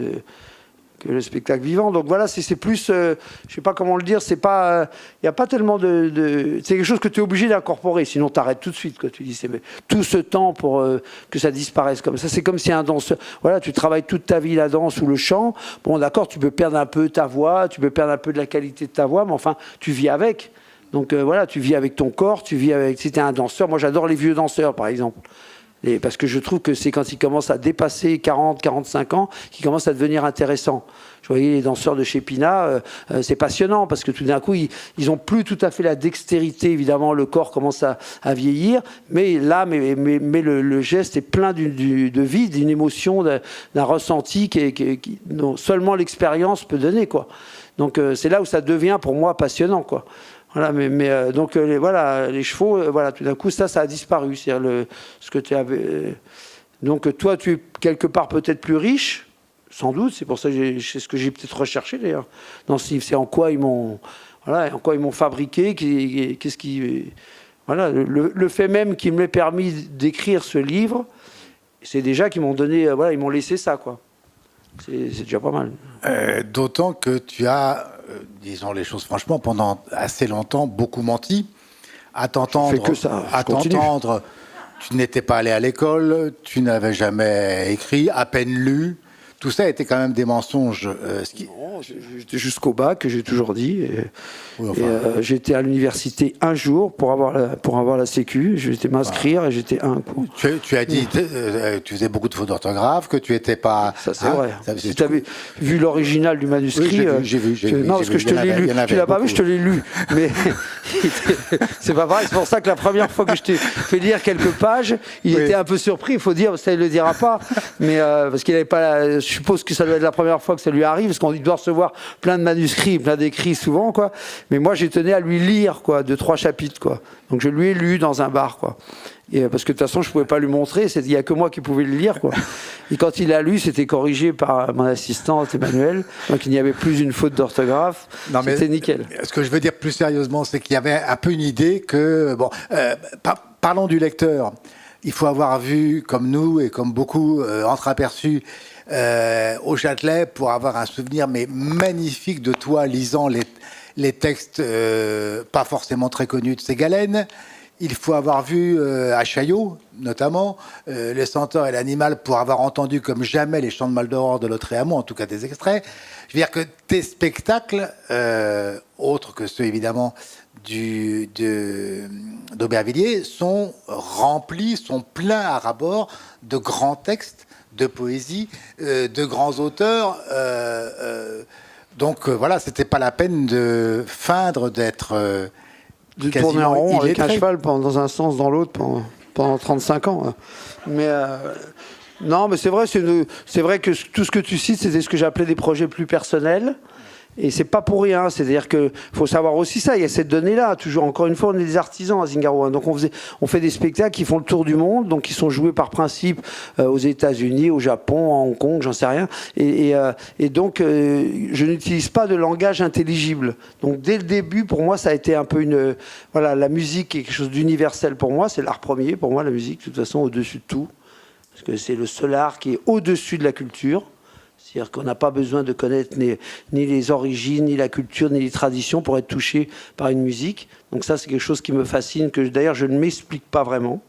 le spectacle vivant. Donc voilà, c'est plus, je sais pas comment le dire, c'est pas, il n'y a pas tellement c'est quelque chose que tu es obligé d'incorporer, sinon tu arrêtes tout de suite, quoi. Tu dis, c'est tout ce temps pour que ça disparaisse comme ça. C'est comme si un danseur, voilà, tu travailles toute ta vie la danse ou le chant, bon d'accord, tu peux perdre un peu ta voix, tu peux perdre un peu de la qualité de ta voix, mais enfin, tu vis avec. Donc voilà, tu vis avec ton corps, tu vis avec, si tu es un danseur, moi j'adore les vieux danseurs par exemple. Parce que je trouve que c'est quand ils commencent à dépasser 40, 45 ans qu'ils commencent à devenir intéressants. Je voyais les danseurs de chez Pina, c'est passionnant parce que tout d'un coup, ils n'ont plus tout à fait la dextérité. Évidemment, le corps commence à vieillir, mais là, le geste est plein de vie, d'une émotion, d'un ressenti dont seulement l'expérience peut donner, quoi. Donc c'est là où ça devient pour moi passionnant, quoi. Voilà, donc voilà, les chevaux, voilà, tout d'un coup, ça a disparu. C'est-à-dire ce que tu avais. Donc toi, tu es quelque part peut-être plus riche, sans doute. C'est pour ça que c'est ce que j'ai peut-être recherché d'ailleurs dans ce livre. C'est en quoi ils m'ont fabriqué, qu'est-ce qui, voilà, le fait même qui m'ait permis d'écrire ce livre, c'est déjà qu'ils m'ont donné, voilà, ils m'ont laissé ça, quoi. C'est déjà pas mal. D'autant que tu as, disons les choses franchement, pendant assez longtemps, beaucoup menti. À t'entendre, tu n'étais pas allé à l'école, tu n'avais jamais écrit, à peine lu. Tout ça était quand même des mensonges. Non, j'étais jusqu'au bac, que j'ai toujours dit. J'étais à l'université un jour pour avoir la sécu. J'étais m'inscrire et j'étais un cours. Tu as dit, tu faisais beaucoup de fautes d'orthographe, que tu n'étais pas. Ça c'est vrai. Si tu avais vu l'original du manuscrit, j'ai vu. Non, parce que je te l'ai lu. Tu l'as pas vu, je te l'ai lu. Mais c'est pas pareil. C'est pour ça que la première fois que je t'ai fait lire quelques pages, il était un peu surpris. Il faut dire, ça il le dira pas, mais parce qu'il n'avait pas. Je suppose que ça doit être la première fois que ça lui arrive, parce qu'on doit recevoir plein de manuscrits, plein d'écrits souvent, quoi. Mais moi, j'ai tenu à lui lire, quoi, 2-3 chapitres, quoi. Donc je lui ai lu dans un bar, quoi. Et parce que de toute façon, je pouvais pas lui montrer, il y a que moi qui pouvais le lire, quoi. Et quand il a lu, c'était corrigé par mon assistante Emmanuel, donc il n'y avait plus une faute d'orthographe. C'était nickel. Ce que je veux dire plus sérieusement, c'est qu'il y avait un peu une idée que, parlons du lecteur. Il faut avoir vu, comme nous et comme beaucoup, entreaperçu au Châtelet pour avoir un souvenir mais magnifique de toi lisant les textes pas forcément très connus de Ségalène. Il faut avoir vu à Chaillot, notamment, Les Centaures et l'Animal pour avoir entendu comme jamais les chants de Maldoror de Lautréamont, en tout cas des extraits. Je veux dire que tes spectacles, autres que ceux évidemment d'Aubervilliers sont remplis, sont pleins à ras-bord de grands textes, de poésie, de grands auteurs. Donc voilà, c'était pas la peine de feindre d'être de tourner en rond avec un cheval dans un sens, dans l'autre pendant 35 ans. Mais non, mais c'est vrai que tout ce que tu cites, c'était ce que j'appelais des projets plus personnels. Et c'est pas pour rien, c'est-à-dire que faut savoir aussi ça, il y a cette donnée-là, toujours, encore une fois, on est des artisans à Zingaro, hein, donc on fait des spectacles qui font le tour du monde, donc qui sont joués par principe aux États-Unis, au Japon, à Hong Kong, j'en sais rien, et donc je n'utilise pas de langage intelligible. Donc dès le début, pour moi, ça a été un peu voilà, la musique est quelque chose d'universel pour moi, c'est l'art premier, pour moi, la musique, de toute façon, au-dessus de tout, parce que c'est le seul art qui est au-dessus de la culture. C'est-à-dire qu'on n'a pas besoin de connaître ni les origines, ni la culture, ni les traditions pour être touché par une musique. Donc ça, c'est quelque chose qui me fascine, que d'ailleurs je ne m'explique pas vraiment.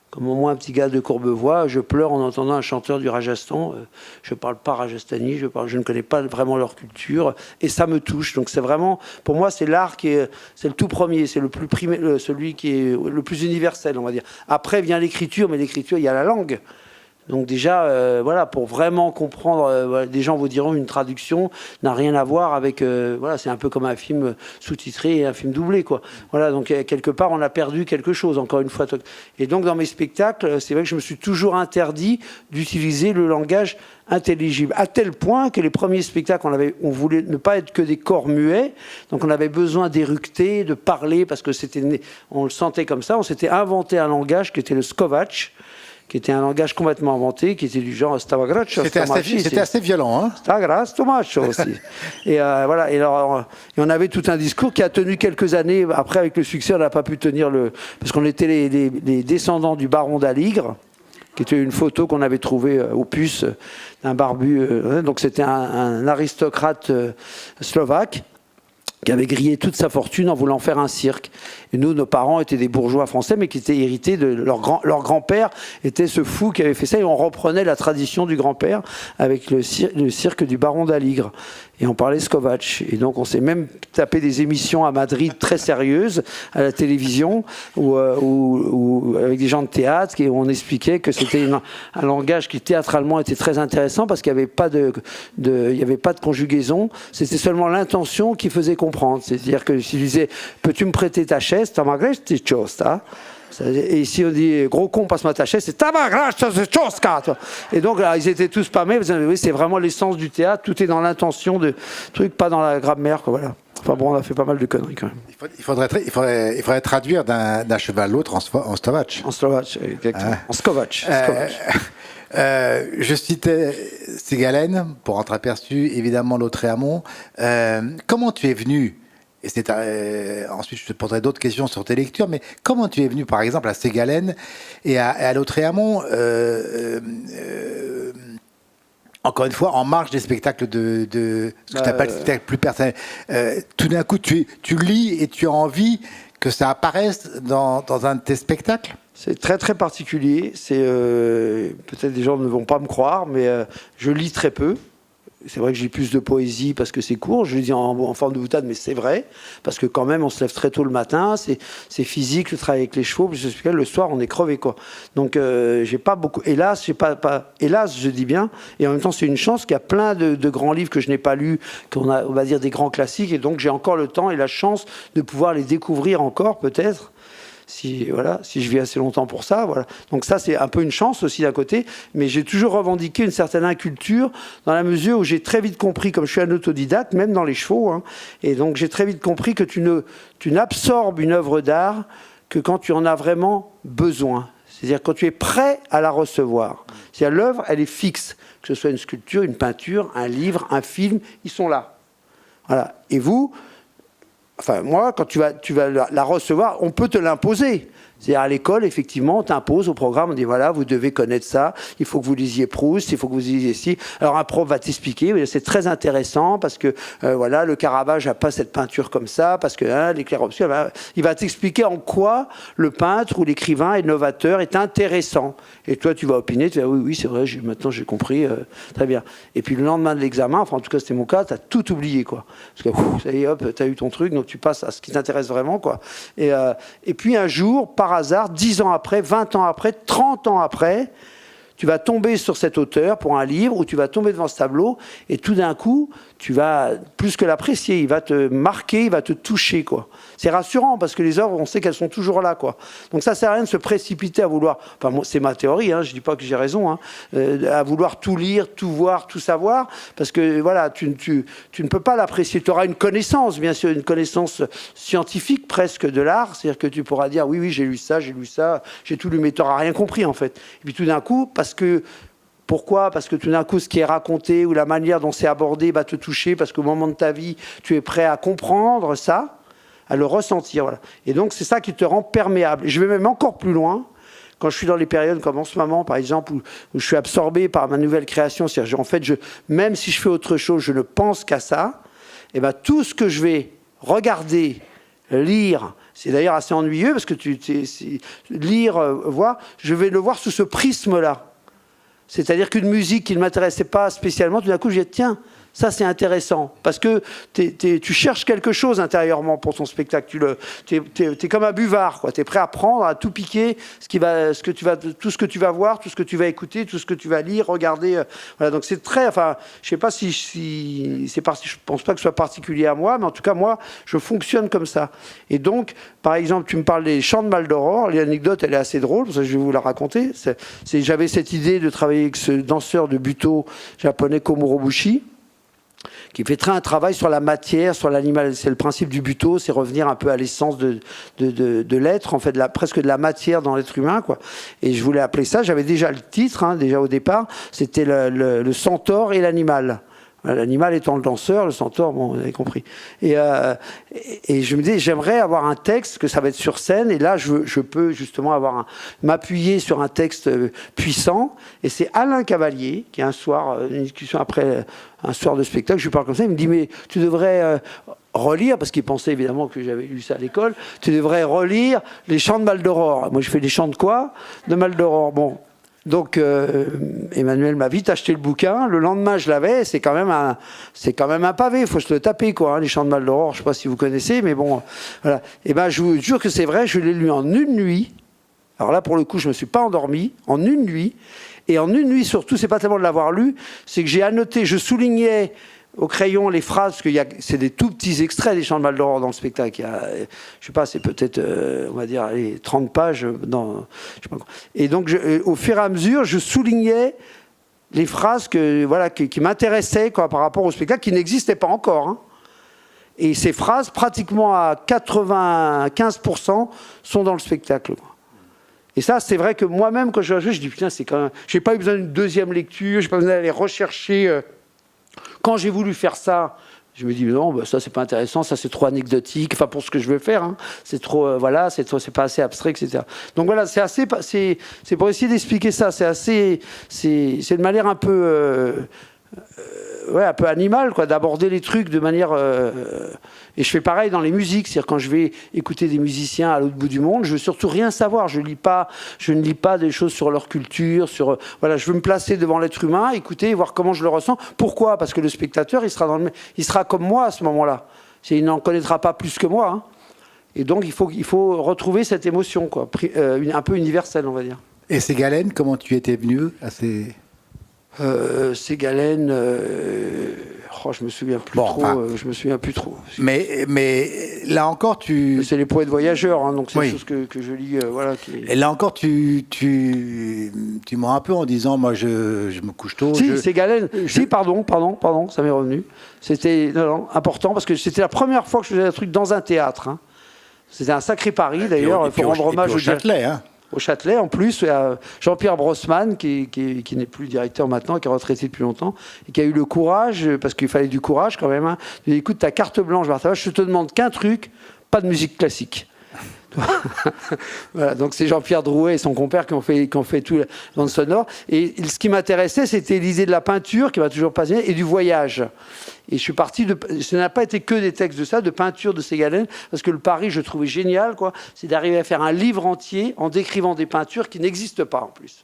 Comme moi, un petit gars de Courbevoie, je pleure en entendant un chanteur du Rajasthan. Je ne parle pas rajasthani, je ne connais pas vraiment leur culture, et ça me touche. Donc c'est vraiment, pour moi, c'est l'art c'est le tout premier, c'est le plus celui qui est le plus universel, on va dire. Après vient l'écriture, mais l'écriture, il y a la langue. Donc déjà, voilà, pour vraiment comprendre, des gens vous diront une traduction n'a rien à voir avec, voilà, c'est un peu comme un film sous-titré et un film doublé, quoi. Voilà, donc quelque part, on a perdu quelque chose, encore une fois. Et donc dans mes spectacles, c'est vrai que je me suis toujours interdit d'utiliser le langage intelligible, à tel point que les premiers spectacles, on voulait ne pas être que des corps muets, donc on avait besoin d'éructer, de parler, parce que on le sentait comme ça. On s'était inventé un langage qui était le Skovac, qui était un langage complètement inventé, qui était du genre Stavagrac. C'était assez violent, hein. Stavagrac, Tomacho aussi. Et voilà. Et on avait tout un discours qui a tenu quelques années. Après, avec le succès, on n'a pas pu tenir parce qu'on était les descendants du baron d'Aligre, qui était une photo qu'on avait trouvée au puce d'un barbu. Donc c'était un aristocrate slovaque qui avait grillé toute sa fortune en voulant faire un cirque. Et nous, nos parents étaient des bourgeois français, mais qui étaient hérités de leur grand-père était ce fou qui avait fait ça, et on reprenait la tradition du grand-père avec le cirque du baron d'Aligre. Et on parlait Skovac. Et donc on s'est même tapé des émissions à Madrid très sérieuses, à la télévision, ou avec des gens de théâtre, où on expliquait que c'était un langage qui théâtralement était très intéressant, parce qu'il n'y avait pas il y avait pas de conjugaison, c'était seulement l'intention qui faisait comprendre. C'est-à-dire que si je disais, peux-tu me prêter ta chaise, et si on dit gros con, passe-moi ta chaise, c'est et donc là, ils étaient tous pâmés. Oui, c'est vraiment l'essence du théâtre, tout est dans l'intention de truc, pas dans la grammaire, quoi, voilà. Enfin bon, on a fait pas mal de conneries quand même. Il faudrait traduire d'un cheval à l'autre en slovaque. En slovaque, exactement. En skovac. Je citais Ségalen, pour entreaperçu, évidemment Lautréamont. Comment tu es venu, et ensuite je te poserai d'autres questions sur tes lectures, mais comment tu es venu par exemple à Ségalen et à Lautréamont, encore une fois en marge des spectacles de ce que tu appelles spectacles plus personnels. Tout d'un coup tu lis et tu as envie que ça apparaisse dans un de tes spectacles? C'est très très particulier. Peut-être des gens ne vont pas me croire, mais je lis très peu. C'est vrai que j'ai plus de poésie parce que c'est court. Je le dis en forme de boutade, mais c'est vrai. Parce que quand même, on se lève très tôt le matin. C'est physique, le travail avec les chevaux. Le soir, on est crevé, quoi. Donc, j'ai pas beaucoup. Hélas, hélas, je dis bien. Et en même temps, c'est une chance qu'il y a plein de grands livres que je n'ai pas lus, on va dire des grands classiques. Et donc, j'ai encore le temps et la chance de pouvoir les découvrir encore, peut-être. Si je vis assez longtemps pour ça, voilà. Donc ça, c'est un peu une chance aussi d'un côté, mais j'ai toujours revendiqué une certaine inculture dans la mesure où j'ai très vite compris, comme je suis un autodidacte, même dans les chevaux, hein, et donc j'ai très vite compris que tu n'absorbes une œuvre d'art que quand tu en as vraiment besoin. C'est-à-dire quand tu es prêt à la recevoir. C'est-à-dire l'œuvre, elle est fixe, que ce soit une sculpture, une peinture, un livre, un film, ils sont là. Voilà. Et vous... Enfin, moi, quand tu vas la recevoir, on peut te l'imposer. C'est-à-dire à l'école, effectivement, on t'impose au programme, on dit voilà, vous devez connaître ça, il faut que vous lisiez Proust, il faut que vous lisiez ci. Alors un prof va t'expliquer, c'est très intéressant parce que voilà, le Caravage n'a pas cette peinture comme ça, parce que les clairs-obscurs, il va t'expliquer en quoi le peintre ou l'écrivain est novateur, est intéressant. Et toi, tu vas opiner, tu vas oui, c'est vrai, maintenant j'ai compris, très bien. Et puis le lendemain de l'examen, enfin en tout cas c'était mon cas, tu as tout oublié, quoi. Parce que ça y est, hop, tu as eu ton truc, donc tu passes à ce qui t'intéresse vraiment, quoi. Et puis un jour, par hasard, 10 ans après, 20 ans après, 30 ans après, tu vas tomber sur cet auteur pour un livre, ou tu vas tomber devant ce tableau, et tout d'un coup, tu vas plus que l'apprécier, il va te marquer, il va te toucher, quoi. C'est rassurant, parce que les œuvres, on sait qu'elles sont toujours là, quoi. Donc ça sert à rien de se précipiter à vouloir, enfin moi, c'est ma théorie, hein, je dis pas que j'ai raison, hein, à vouloir tout lire, tout voir, tout savoir, parce que voilà, tu ne peux pas l'apprécier. Tu auras une connaissance, bien sûr, une connaissance scientifique presque de l'art, c'est-à-dire que tu pourras dire, oui, j'ai lu ça, j'ai tout lu, mais tu n'auras rien compris, en fait. Et puis tout d'un coup, pourquoi ? Parce que tout d'un coup, ce qui est raconté ou la manière dont c'est abordé va te toucher, parce qu'au moment de ta vie, tu es prêt à comprendre ça, à le ressentir. Voilà. Et donc, c'est ça qui te rend perméable. Et je vais même encore plus loin, quand je suis dans les périodes comme en ce moment, par exemple, où je suis absorbé par ma nouvelle création, c'est-à-dire, en fait, même si je fais autre chose, je ne pense qu'à ça, et ben, tout ce que je vais regarder, lire, c'est d'ailleurs assez ennuyeux, parce que lire, voir, je vais le voir sous ce prisme-là. C'est-à-dire qu'une musique qui ne m'intéressait pas spécialement, tout d'un coup, je dis tiens, ça c'est intéressant. Parce que tu cherches quelque chose intérieurement pour ton spectacle. Tu es comme un buvard, quoi. Tu es prêt à prendre, à tout piquer, tout ce que tu vas voir, tout ce que tu vas écouter, tout ce que tu vas lire, regarder. Voilà, donc c'est très. Enfin, je ne sais pas si je pense pas que ce soit particulier à moi, mais en tout cas, moi, je fonctionne comme ça. Et donc, par exemple, tu me parles des chants de Maldoror. L'anecdote, elle est assez drôle, pour ça je vais vous la raconter. J'avais cette idée de travailler avec ce danseur de buto japonais Komuro Bushi, qui fait un travail sur la matière, sur l'animal. C'est le principe du buto, c'est revenir un peu à l'essence de l'être, en fait, presque de la matière dans l'être humain, quoi. Et je voulais appeler ça, j'avais déjà le titre, hein, déjà au départ, c'était le centaure et l'animal. L'animal étant le danseur, le centaure, bon, vous avez compris. Et je me dis, j'aimerais avoir un texte, que ça va être sur scène, et là, je peux justement m'appuyer sur un texte puissant. Et c'est Alain Cavalier, qui un soir, une discussion après un soir de spectacle, je lui parle comme ça, il me dit, mais tu devrais relire, parce qu'il pensait évidemment que j'avais lu ça à l'école, tu devrais relire les chants de Maldoror. Moi, je fais des chants de quoi ? De Maldoror. Bon. Donc Emmanuel m'a vite acheté le bouquin. Le lendemain, je l'avais. C'est quand même un pavé. Il faut se le taper, quoi. Hein, les chants de Maldoror. Je ne sais pas si vous connaissez, mais bon, voilà. Et ben, je vous jure que c'est vrai. Je l'ai lu en une nuit. Alors là, pour le coup, je me suis pas endormi. En une nuit. Et en une nuit, surtout, c'est pas tellement de l'avoir lu, c'est que j'ai annoté. Je soulignais au crayon les phrases, parce que c'est des tout petits extraits des chants de Maldoror dans le spectacle. Je sais pas, c'est peut-être, on va dire, 30 pages. Je sais pas. Et donc, au fur et à mesure, je soulignais les phrases qui m'intéressaient, quoi, par rapport au spectacle, qui n'existaient pas encore. Hein. Et ces phrases, pratiquement à 95%, sont dans le spectacle. Quoi. Et ça, c'est vrai que moi-même, quand je dis, putain, c'est quand même... J'ai pas eu besoin d'une deuxième lecture, j'ai pas besoin d'aller rechercher... Quand j'ai voulu faire ça, je me dis non, bah ça c'est pas intéressant, ça c'est trop anecdotique. Enfin pour ce que je veux faire, hein, c'est trop voilà, c'est pas assez abstrait, etc. Donc voilà, c'est pour essayer d'expliquer ça. C'est une manière un peu un peu animale, quoi, d'aborder les trucs de manière. Et je fais pareil dans les musiques, c'est-à-dire quand je vais écouter des musiciens à l'autre bout du monde, je veux surtout rien savoir. Je ne lis pas des choses sur leur culture, voilà, je veux me placer devant l'être humain, écouter, voir comment je le ressens. Pourquoi ? Parce que le spectateur, il sera comme moi à ce moment-là. Il n'en connaîtra pas plus que moi. Hein. Et donc il faut retrouver cette émotion, quoi, un peu universelle, on va dire. Et Ségalen, comment tu étais venu à ces... Ségalen, je me souviens plus trop. Je me souviens plus trop. Mais là encore, c'est les poètes voyageurs, hein, donc c'est des choses que je lis. Et là encore, tu mens un peu en disant, moi, je me couche tôt. Ségalen. Si, pardon, ça m'est revenu. C'était important parce que c'était la première fois que je faisais un truc dans un théâtre. Hein. C'était un sacré pari, d'ailleurs, pour rendre hommage au Châtelet, hein. Au Châtelet, en plus, il y a Jean-Pierre Brossman, qui n'est plus directeur maintenant, qui est retraité depuis longtemps, et qui a eu le courage, parce qu'il fallait du courage quand même, hein, de dire, écoute, ta carte blanche, Barthabas, je te demande qu'un truc, pas de musique classique. Voilà, donc c'est Jean-Pierre Drouet et son compère qui ont fait tout la bande sonore. Et ce qui m'intéressait, c'était l'idée de la peinture, qui m'a toujours passionné, et du voyage. Et je suis parti de... Ce n'a pas été que des textes de ça, de peinture de Ségalen, parce que le pari, je trouvais génial, quoi, c'est d'arriver à faire un livre entier en décrivant des peintures qui n'existent pas, en plus.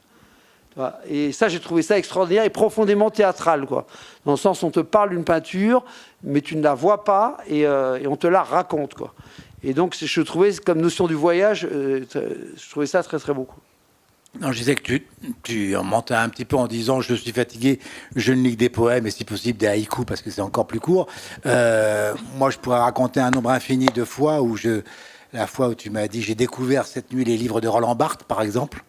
Et ça, j'ai trouvé ça extraordinaire et profondément théâtral, quoi. Dans le sens où on te parle d'une peinture, mais tu ne la vois pas, et on te la raconte, quoi. Et donc, je trouvais, comme notion du voyage, je trouvais ça très, très beau. Non, je disais que tu en mentais un petit peu en disant « je suis fatigué, je ne lis que des poèmes et si possible des haïkus parce que c'est encore plus court ». Moi, je pourrais raconter un nombre infini de fois où la fois où tu m'as dit « j'ai découvert cette nuit les livres de Roland Barthes », par exemple.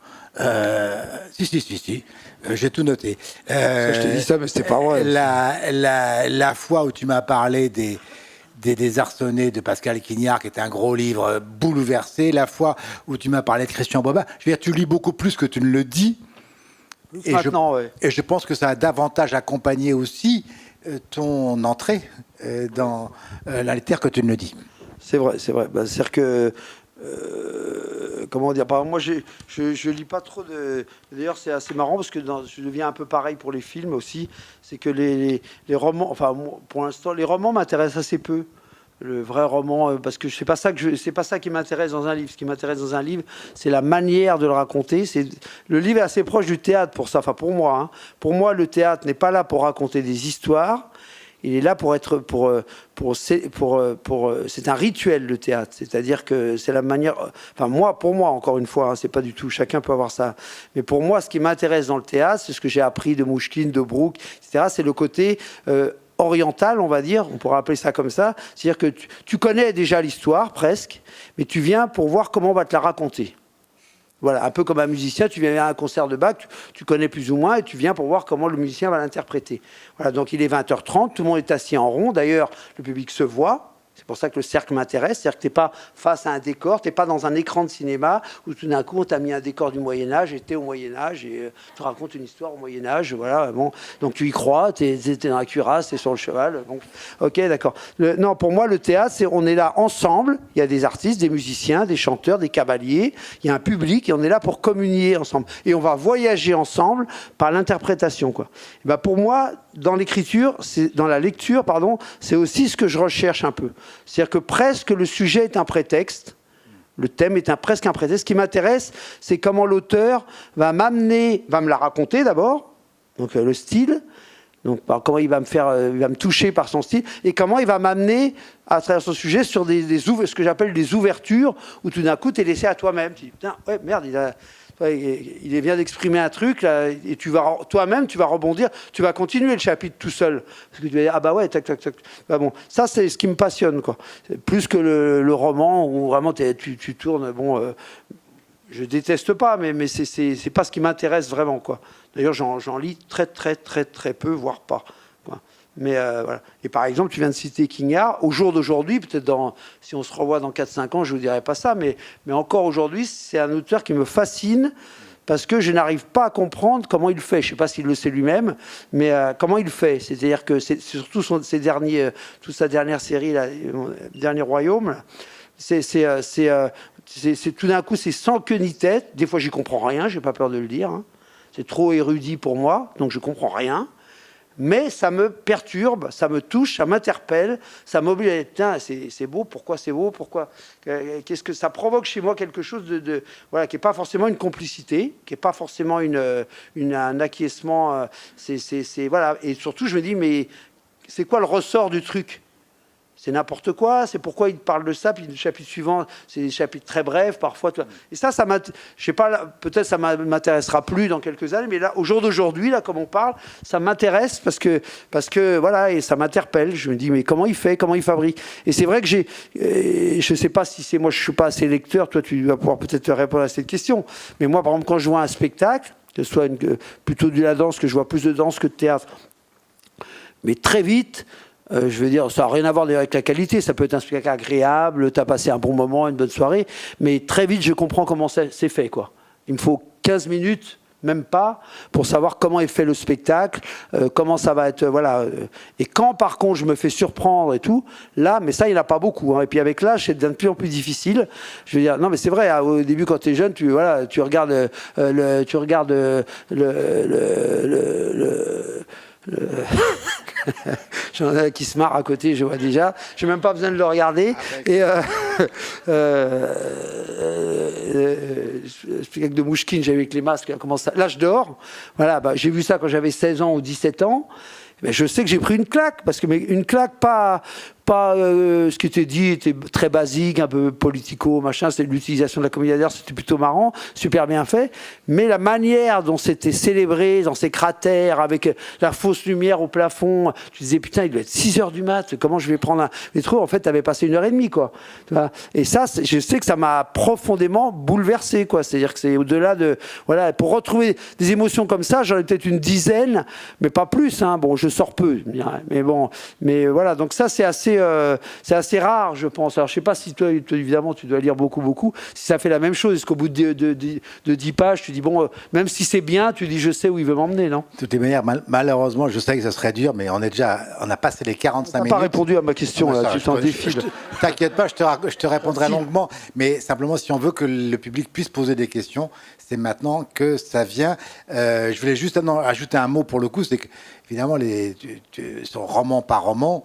Si. J'ai tout noté. Je t'ai dit ça, mais c'était pas vrai. La fois où tu m'as parlé des Désarçonnés de Pascal Quignard, qui est un gros livre bouleversé, la fois où tu m'as parlé de Christian Bobin. Je veux dire, tu lis beaucoup plus que tu ne le dis. Et je pense que ça a davantage accompagné aussi ton entrée dans la littérature que tu ne le dis. C'est vrai. Bah, c'est-à-dire que... comment dire, par exemple, moi je lis pas trop de... D'ailleurs c'est assez marrant parce que je deviens un peu pareil pour les films aussi, c'est que les romans, enfin pour l'instant les romans m'intéressent assez peu, le vrai roman, parce que c'est pas ça qui m'intéresse dans un livre. Ce qui m'intéresse dans un livre, c'est la manière de le raconter. Le livre est assez proche du théâtre pour ça, enfin pour moi, hein. Pour moi le théâtre n'est pas là pour raconter des histoires. Il est là pour être, c'est un rituel, le théâtre. C'est-à-dire que c'est la manière, enfin pour moi, encore une fois, hein, c'est pas du tout, chacun peut avoir ça. Mais pour moi, ce qui m'intéresse dans le théâtre, c'est ce que j'ai appris de Mouchkine, de Brooke, etc. C'est le côté oriental, on va dire, on pourrait appeler ça comme ça. C'est-à-dire que tu connais déjà l'histoire, presque, mais tu viens pour voir comment on va te la raconter. Voilà, un peu comme un musicien, tu viens à un concert de Bach, tu connais plus ou moins, et tu viens pour voir comment le musicien va l'interpréter. Voilà, donc il est 20h30, tout le monde est assis en rond, d'ailleurs, le public se voit. C'est pour ça que le cercle m'intéresse, c'est-à-dire que tu n'es pas face à un décor, tu n'es pas dans un écran de cinéma où tout d'un coup on t'a mis un décor du Moyen-Âge et tu es au Moyen-Âge et tu racontes une histoire au Moyen-Âge, voilà, bon, donc tu y crois, tu es dans la cuirasse, tu es sur le cheval, bon, ok, d'accord. Non, pour moi le théâtre, on est là ensemble, il y a des artistes, des musiciens, des chanteurs, des cavaliers, il y a un public et on est là pour communier ensemble et on va voyager ensemble par l'interprétation, quoi. Et ben pour moi, dans l'écriture, dans la lecture, pardon, c'est aussi ce que je recherche un peu. C'est-à-dire que presque le sujet est un prétexte, le thème est presque un prétexte. Ce qui m'intéresse, c'est comment l'auteur va me la raconter d'abord, donc le style, donc comment il va me toucher par son style, et comment il va m'amener à travers son sujet sur ce que j'appelle des ouvertures, où tout d'un coup, tu es laissé à toi-même. Tu dis, putain, ouais, merde, il vient d'exprimer un truc, là, et toi-même, tu vas rebondir, tu vas continuer le chapitre tout seul. Parce que tu vas dire, ah bah ouais, tac. Bah bon, ça, c'est ce qui me passionne, quoi. Plus que le roman où vraiment tu tournes, bon, je déteste pas, mais c'est pas ce qui m'intéresse vraiment, quoi. D'ailleurs, j'en lis très peu, voire pas, quoi. Mais voilà. Et par exemple, tu viens de citer Quignard. Au jour d'aujourd'hui, peut-être si on se revoit dans 4-5 ans, je ne vous dirai pas ça, mais encore aujourd'hui, c'est un auteur qui me fascine parce que je n'arrive pas à comprendre comment il fait. Je ne sais pas s'il le sait lui-même, mais comment il fait. C'est-à-dire que c'est surtout toute sa dernière série, là, Dernier Royaume, là, c'est tout d'un coup, c'est sans queue ni tête. Des fois, j'y comprends rien, j'ai pas peur de le dire, hein. C'est trop érudit pour moi, donc je comprends rien. Mais ça me perturbe, ça me touche, ça m'interpelle, ça m'oblige. Tiens, c'est beau, pourquoi c'est beau, pourquoi qu'est-ce que ça provoque chez moi quelque chose voilà, qui n'est pas forcément une complicité, qui n'est pas forcément un acquiescement. Voilà. Et surtout, je me dis, mais c'est quoi le ressort du truc ? C'est n'importe quoi, c'est pourquoi il parle de ça, puis le chapitre suivant, c'est des chapitres très brefs, parfois. Et ça je sais pas, peut-être ça m'intéressera plus dans quelques années, mais là, au jour d'aujourd'hui, là, comme on parle, ça m'intéresse parce que voilà, et ça m'interpelle. Je me dis, mais comment il fait, comment il fabrique ? Et c'est vrai que je sais pas si c'est moi, je suis pas assez lecteur, toi, tu vas pouvoir peut-être te répondre à cette question. Mais moi, par exemple, quand je vois un spectacle, que ce soit plutôt de la danse, que je vois plus de danse que de théâtre, mais très vite, je veux dire, ça n'a rien à voir avec la qualité. Ça peut être un spectacle agréable, tu as passé un bon moment, une bonne soirée, mais très vite, je comprends comment c'est fait, quoi. Il me faut 15 minutes même pas, pour savoir comment est fait le spectacle, comment ça va être, voilà. Et quand, par contre, je me fais surprendre et tout, là, mais ça, il n'y en a pas beaucoup. Hein. Et puis avec l'âge, c'est de plus en plus difficile. Je veux dire, non, mais c'est vrai, hein, au début, quand tu es jeune, tu regardes j'en ai qui se marre à côté, je vois déjà. J'ai même pas besoin de le regarder. Et spectacle de Mouchkine, j'avais avec les masques. L'âge d'or. Voilà, bah, j'ai vu ça quand j'avais 16 ans ou 17 ans. Mais je sais que j'ai pris une claque, parce que une claque pas ce qui était dit était très basique, un peu politico, machin, c'est l'utilisation de la comédie d'art, c'était plutôt marrant, super bien fait, mais la manière dont c'était célébré, dans ces cratères, avec la fausse lumière au plafond, tu disais, putain, il doit être 6h du mat, comment je vais prendre un métro? En fait, t'avais passé 1h30, quoi. Tu vois, et ça, je sais que ça m'a profondément bouleversé, quoi. C'est-à-dire que c'est au-delà de, voilà, pour retrouver des émotions comme ça, j'en ai peut-être une dizaine, mais pas plus, hein. Bon, je sors peu, mais bon, mais voilà, donc ça, c'est assez rare, je pense. Alors, je sais pas si toi, évidemment, tu dois lire beaucoup, si ça fait la même chose. Est-ce qu'au bout de 10 pages, tu dis, bon, même si c'est bien, tu dis, je sais où il veut m'emmener, non? De toutes les manières, malheureusement, je sais que ça serait dur, mais on a passé les 45 minutes. Tu n'as pas répondu à ma question, là, tu t'en défiles. T'inquiète pas, je te répondrai longuement, mais simplement, si on veut que le public puisse poser des questions, c'est maintenant que ça vient. Je voulais juste ajouter un mot pour le coup, c'est que, évidemment, son roman par roman,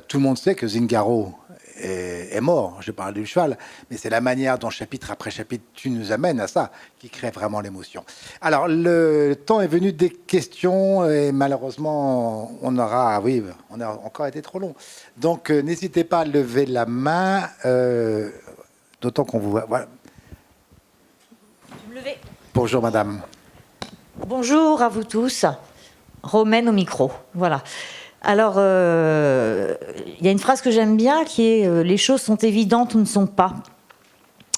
tout le monde sait que Zingaro est mort. Je parle du cheval, mais c'est la manière dont chapitre après chapitre tu nous amènes à ça qui crée vraiment l'émotion. Alors, le temps est venu des questions et malheureusement, on a encore été trop long. Donc, n'hésitez pas à lever la main, d'autant qu'on vous voit. Voilà. Je me levais. Bonjour, madame. Bonjour à vous tous. Romaine au micro. Voilà. Alors, il y a une phrase que j'aime bien qui est les choses sont évidentes ou ne sont pas.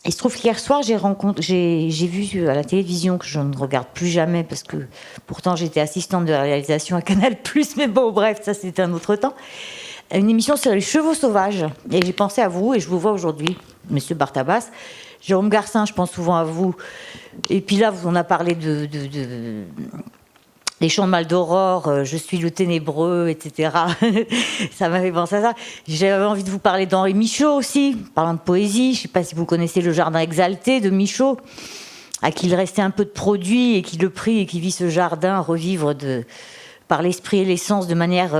Il se trouve qu'hier soir, j'ai vu à la télévision, que je ne regarde plus jamais, parce que pourtant j'étais assistante de la réalisation à Canal+, mais bon, bref, ça c'était un autre temps, une émission sur les chevaux sauvages. Et j'ai pensé à vous, et je vous vois aujourd'hui, Monsieur Bartabas. Jérôme Garcin, je pense souvent à vous. Et puis là, on a parlé des chants de Mal d'Aurore, je suis le ténébreux, etc. Ça m'avait pensé à ça. J'avais envie de vous parler d'Henri Michaud aussi, parlant de poésie. Je ne sais pas si vous connaissez Le Jardin exalté de Michaud, à qui il restait un peu de produit et qui le prit et qui vit ce jardin revivre par l'esprit et l'essence de manière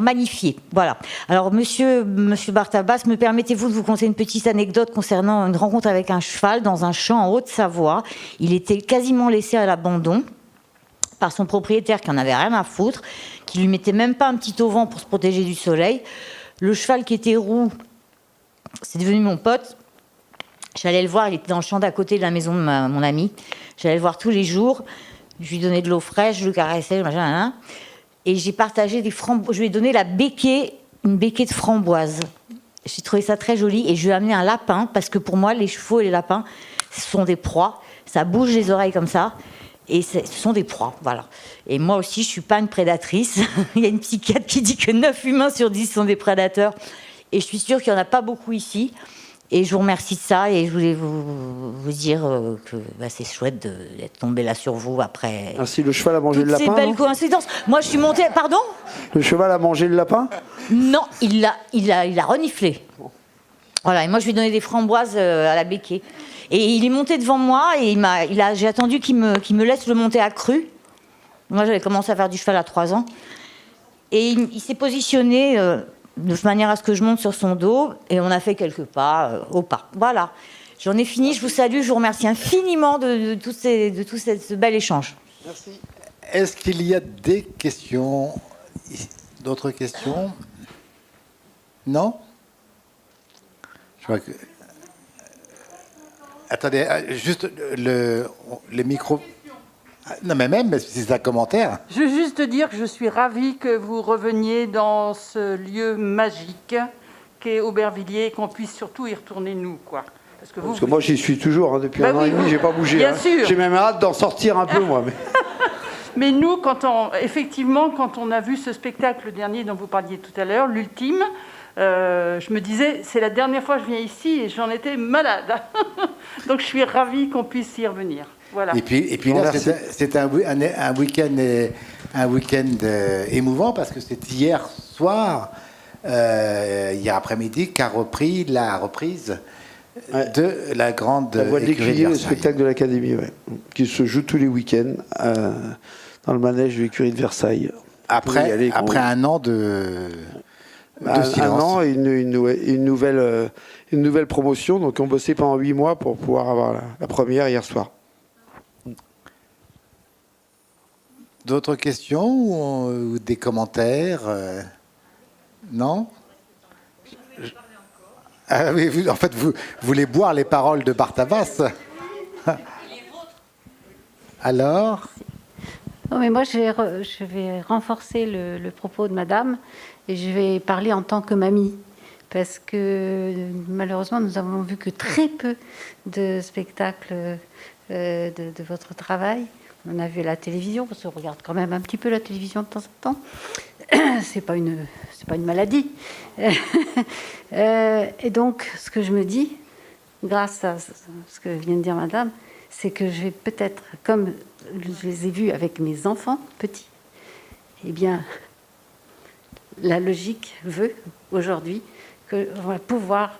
magnifiée. Voilà. Alors, monsieur Bartabas, me permettez-vous de vous conter une petite anecdote concernant une rencontre avec un cheval dans un champ en Haute-Savoie. Il était quasiment laissé à l'abandon par son propriétaire qui en avait rien à foutre, qui lui mettait même pas un petit auvent pour se protéger du soleil. Le cheval qui était roux, c'est devenu mon pote. J'allais le voir, il était dans le champ d'à côté de la maison de mon ami. J'allais le voir tous les jours. Je lui donnais de l'eau fraîche, je le caressais, machin. Et j'ai partagé des framboises. Je lui ai donné une béquée de framboises. J'ai trouvé ça très joli et je lui ai amené un lapin parce que pour moi, les chevaux et les lapins, ce sont des proies. Ça bouge les oreilles comme ça. Et ce sont des proies, voilà. Et moi aussi, je ne suis pas une prédatrice. Il y a une psychiatre qui dit que 9 humains sur 10 sont des prédateurs. Et je suis sûre qu'il n'y en a pas beaucoup ici. Et je vous remercie de ça. Et je voulais vous dire que c'est chouette d'être tombé là sur vous après. Ainsi, le cheval a mangé le lapin. C'est belle coïncidence. Moi, je suis montée. Pardon ? Le cheval a mangé le lapin ? Non, il a reniflé. Voilà. Et moi, je lui ai donné des framboises à la béquée. Et il est monté devant moi et j'ai attendu qu'il me laisse le monter à cru. Moi, j'avais commencé à faire du cheval à 3 ans. Et il s'est positionné de manière à ce que je monte sur son dos. Et on a fait quelques pas au pas. Voilà. J'en ai fini. Je vous salue. Je vous remercie infiniment de tout ce bel échange. Merci. Est-ce qu'il y a des questions? D'autres questions? Non? Je crois que... Attendez, juste le micro. Non, mais même, c'est un commentaire. Je veux juste dire que je suis ravie que vous reveniez dans ce lieu magique qu'est Aubervilliers et qu'on puisse surtout y retourner, nous, quoi. Parce que moi, j'y suis toujours, hein, depuis un an et demi, j'ai pas bougé. Bien sûr. J'ai même hâte d'en sortir un peu, moi. Mais nous, quand on a vu ce spectacle dernier dont vous parliez tout à l'heure, l'ultime, je me disais, c'est la dernière fois que je viens ici et j'en étais malade. Donc je suis ravie qu'on puisse y revenir. Voilà. Et puis là, Merci. c'est un week-end émouvant parce que c'est hier soir, hier après-midi, qu'a repris la reprise de la grande La Voix de écurie l'écuyer, le Versailles. spectacle de l'Académie, ouais, qui se joue tous les week-ends dans le manège de l'écurie de Versailles. Vous pouvez y aller quand Après vous- un an de un silence. an et une nouvelle promotion. Donc on bossait pendant 8 mois pour pouvoir avoir la première hier soir. D'autres questions ou des commentaires Non. Ah oui, en fait, vous voulez boire les paroles de Barthabas. Alors, Non, mais moi, je vais renforcer le propos de madame et je vais parler en tant que mamie. Parce que malheureusement, nous avons vu que très peu de spectacles de votre travail. On a vu à la télévision, parce qu'on regarde quand même un petit peu la télévision de temps en temps. C'est pas une maladie. Et donc, ce que je me dis, grâce à ce que vient de dire madame, c'est que je vais peut-être, comme je les ai vus avec mes enfants petits, eh bien, la logique veut aujourd'hui qu'on va pouvoir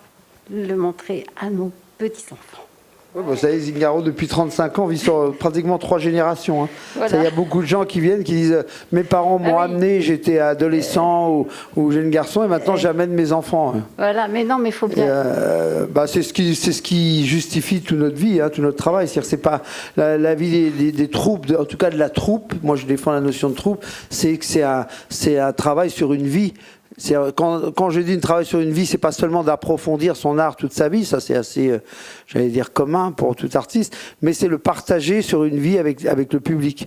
le montrer à nos petits-enfants. Oui, vous savez, Zingaro, depuis 35 ans, vit sur pratiquement 3 générations. Hein. Voilà. Ça, il y a beaucoup de gens qui viennent, qui disent mes parents m'ont Ah oui. amené, j'étais adolescent ou jeune garçon, et maintenant j'amène mes enfants. Hein. Voilà, mais non, mais il faut Et, bien... c'est ce qui justifie toute notre vie, hein, tout notre travail. C'est-à-dire, c'est pas la vie des troupes, en tout cas de la troupe. Moi, je défends la notion de troupe. C'est que c'est un travail sur une vie. Quand je dis un travail sur une vie, c'est pas seulement d'approfondir son art toute sa vie, ça c'est assez, j'allais dire, commun pour tout artiste, mais c'est le partager sur une vie avec le public.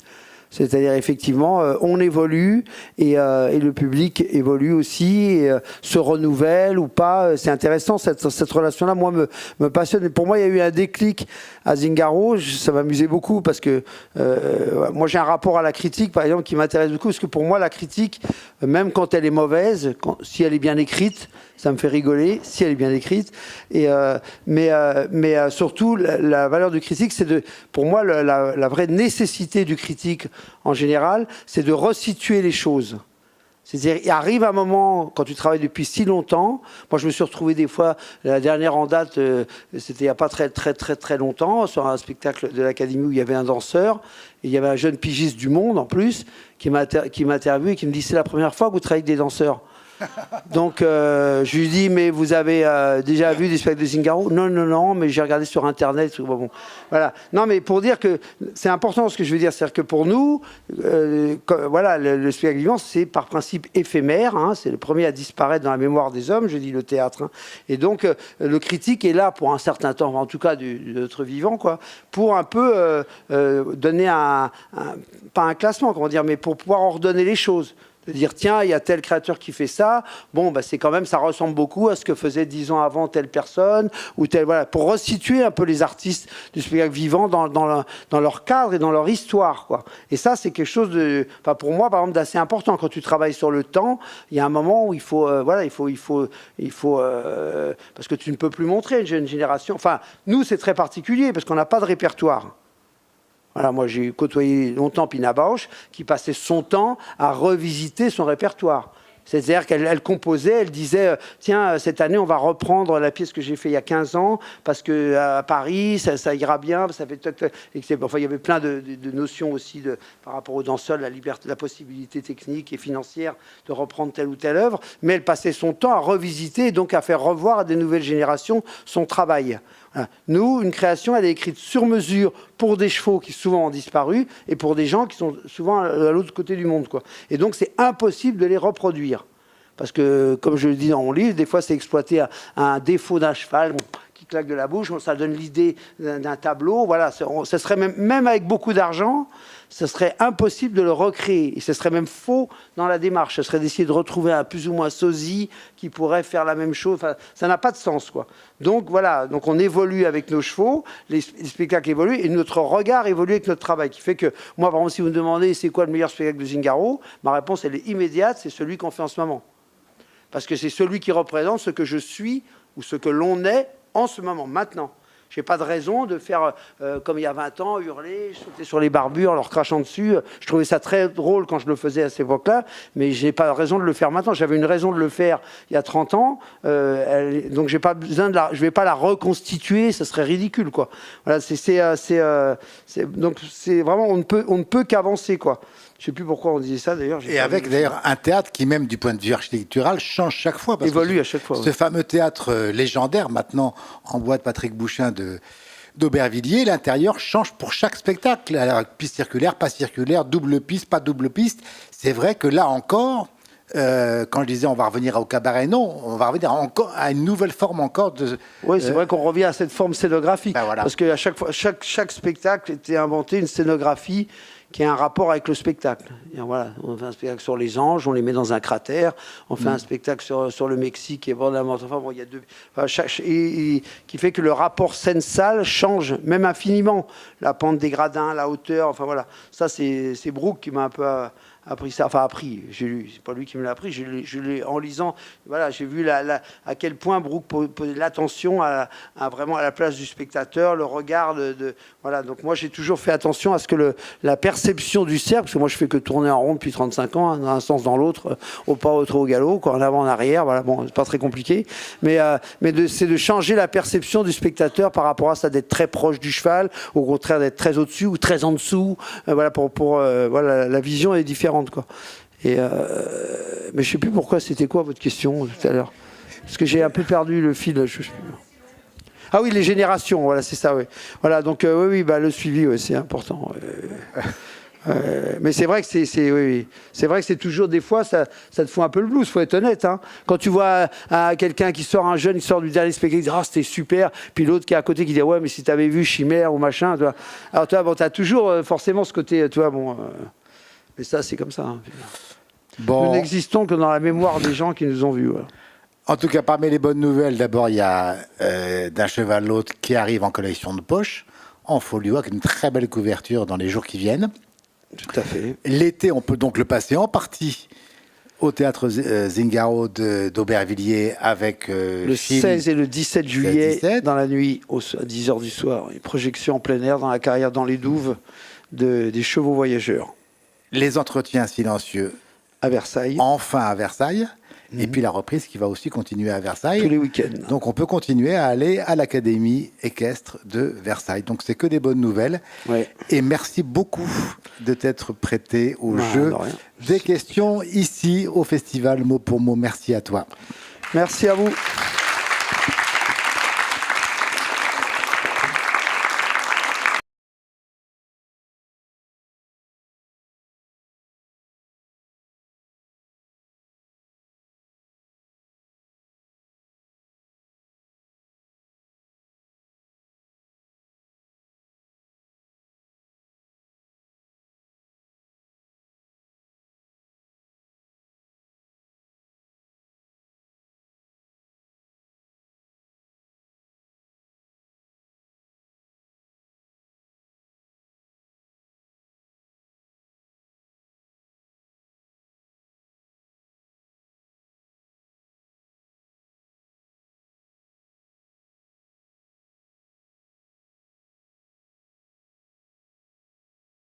C'est-à-dire, effectivement, on évolue et le public évolue aussi, et, se renouvelle ou pas. C'est intéressant, cette relation-là, moi, me passionne. Et pour moi, il y a eu un déclic à Zingaro. Ça m'amusait beaucoup parce que moi, j'ai un rapport à la critique, par exemple, qui m'intéresse beaucoup. Parce que pour moi, la critique, même quand elle est mauvaise, si elle est bien écrite, ça me fait rigoler, si elle est bien écrite. Mais surtout, la valeur du critique, pour moi, la vraie nécessité du critique, en général, c'est de resituer les choses. C'est-à-dire, il arrive un moment, quand tu travailles depuis si longtemps, moi je me suis retrouvé des fois, la dernière en date, c'était il n'y a pas très longtemps, sur un spectacle de l'Académie où il y avait un danseur, et il y avait un jeune pigiste du Monde en plus, qui m'a interviewé et qui me dit, c'est la première fois que vous travaillez avec des danseurs. Donc je lui dis, mais vous avez déjà vu des spectacles de Zingaro? Non, mais j'ai regardé sur internet. Bon, voilà. Non, mais pour dire que c'est important ce que je veux dire, c'est-à-dire que pour nous, voilà, le spectacle vivant, c'est par principe éphémère, hein, c'est le premier à disparaître dans la mémoire des hommes, je dis le théâtre. Hein. Et donc le critique est là pour un certain temps, en tout cas de notre vivant, quoi, pour un peu donner pas un classement, comment dire, mais pour pouvoir ordonner les choses. De dire, tiens, il y a tel créateur qui fait ça, bon, bah, c'est quand même, ça ressemble beaucoup à ce que faisait 10 ans avant telle personne, ou telle, voilà, pour resituer un peu les artistes du spectacle vivant dans leur cadre et dans leur histoire, quoi. Et ça, c'est quelque chose de, enfin, pour moi, par exemple, d'assez important. Quand tu travailles sur le temps, il y a un moment où il faut, voilà, il faut, parce que tu ne peux plus montrer une jeune génération. Enfin, nous, c'est très particulier, parce qu'on n'a pas de répertoire. Voilà, moi, j'ai côtoyé longtemps Pina Bausch, qui passait son temps à revisiter son répertoire. C'est-à-dire qu'elle composait, elle disait, tiens, cette année, on va reprendre la pièce que j'ai faite il y a 15 ans, parce qu'à Paris, ça ira bien. Ça fait enfin, il y avait plein de notions aussi par rapport aux danseurs, la liberté, la possibilité technique et financière de reprendre telle ou telle œuvre. Mais elle passait son temps à revisiter, et donc à faire revoir à des nouvelles générations son travail. Voilà. Nous, une création, elle est écrite sur mesure pour des chevaux qui souvent ont disparu et pour des gens qui sont souvent à l'autre côté du monde, quoi. Et donc, c'est impossible de les reproduire. Parce que, comme je le dis dans mon livre, des fois, c'est exploité à un défaut d'un cheval qui claque de la bouche. Ça donne l'idée d'un tableau. Voilà, ça serait même avec beaucoup d'argent, ce serait impossible de le recréer. Et ce serait même faux dans la démarche. Ce serait d'essayer de retrouver un plus ou moins sosie qui pourrait faire la même chose. Enfin, ça n'a pas de sens, quoi. Donc voilà, donc on évolue avec nos chevaux, les spectacles évoluent et notre regard évolue avec notre travail. Qui fait que moi, par exemple, si vous me demandez c'est quoi le meilleur spectacle de Zingaro, ma réponse elle est immédiate, c'est celui qu'on fait en ce moment. Parce que c'est celui qui représente ce que je suis ou ce que l'on est en ce moment, maintenant. J'ai pas de raison de faire comme il y a 20 ans, hurler, sauter sur les barbus en leur crachant dessus. Je trouvais ça très drôle quand je le faisais à cette époque-là, mais j'ai pas raison de le faire maintenant. J'avais une raison de le faire il y a 30 ans, donc j'ai pas besoin je vais pas la reconstituer, ça serait ridicule, quoi. Voilà, donc c'est vraiment, on ne peut qu'avancer, quoi. Je sais plus pourquoi on disait ça, d'ailleurs. Et avec d'ailleurs un théâtre qui, même du point de vue architectural, change chaque fois. Évolue à chaque fois. Ce fameux théâtre légendaire, maintenant en bois de Patrick Bouchain d'Aubervilliers, l'intérieur change pour chaque spectacle. Alors, piste circulaire, pas circulaire, double piste, pas double piste. C'est vrai que là encore, quand je disais on va revenir au cabaret, non, on va revenir encore à une nouvelle forme encore de. Oui, c'est vrai qu'on revient à cette forme scénographique. Ben voilà. Parce qu'à chaque fois, chaque spectacle était inventé une scénographie qui a un rapport avec le spectacle. Et voilà, on fait un spectacle sur les anges, on les met dans un cratère. On fait un spectacle sur le Mexique et bordamment. Enfin, bon, il y a deux. Enfin, qui fait que le rapport scène-salle change, même infiniment. La pente des gradins, la hauteur. Enfin voilà. Ça, c'est Brooke qui m'a un peu appris ça. Enfin, appris. J'ai lu. C'est pas lui qui me l'a appris. Je l'ai en lisant. Voilà, j'ai vu à quel point Brooke posait l'attention vraiment à la place du spectateur, le regard voilà. Donc moi, j'ai toujours fait attention à ce que la perception du cercle, parce que moi je fais que tourner en rond depuis 35 ans, hein, dans un sens dans l'autre, au pas, au trop, au galop, quoi, en avant, en arrière, voilà, bon, c'est pas très compliqué, mais c'est de changer la perception du spectateur par rapport à ça, d'être très proche du cheval, au contraire d'être très au-dessus ou très en dessous, voilà, voilà, la vision est différente, quoi. Mais je sais plus pourquoi, c'était quoi votre question tout à l'heure, parce que j'ai un peu perdu le fil. Ah oui, les générations, voilà, c'est ça, oui. Voilà, donc oui, bah, le suivi, ouais, c'est important. Mais c'est vrai que c'est vrai que c'est toujours des fois ça te fout un peu le blues, faut être honnête, hein. Quand tu vois quelqu'un qui sort, un jeune qui sort du dernier spectacle, il dit c'était super, puis l'autre qui est à côté qui dit ouais mais si t'avais vu Chimère ou machin, tu vois. Alors toi, bon, t'as toujours forcément ce côté, tu vois, bon. Mais ça c'est comme ça. Hein. Bon. Nous n'existons que dans la mémoire des gens qui nous ont vus. Voilà. En tout cas, parmi les bonnes nouvelles, d'abord, il y a D'un cheval à l'autre qui arrive en collection de poche, en folio, avec une très belle couverture dans les jours qui viennent. Tout à fait. L'été, on peut donc le passer en partie au théâtre Zingaro d'Aubervilliers avec le 16 et le 17 juillet, dans la nuit, à 10h du soir. Une projection en plein air dans la carrière dans les douves des chevaux voyageurs. Les entretiens silencieux. À Versailles. Enfin à Versailles. Et puis la reprise qui va aussi continuer à Versailles. Tous les week-ends. Donc on peut continuer à aller à l'Académie équestre de Versailles. Donc c'est que des bonnes nouvelles. Ouais. Et merci beaucoup de t'être prêté au jeu des questions ici au festival Mot pour Mot. Merci à toi. Merci à vous.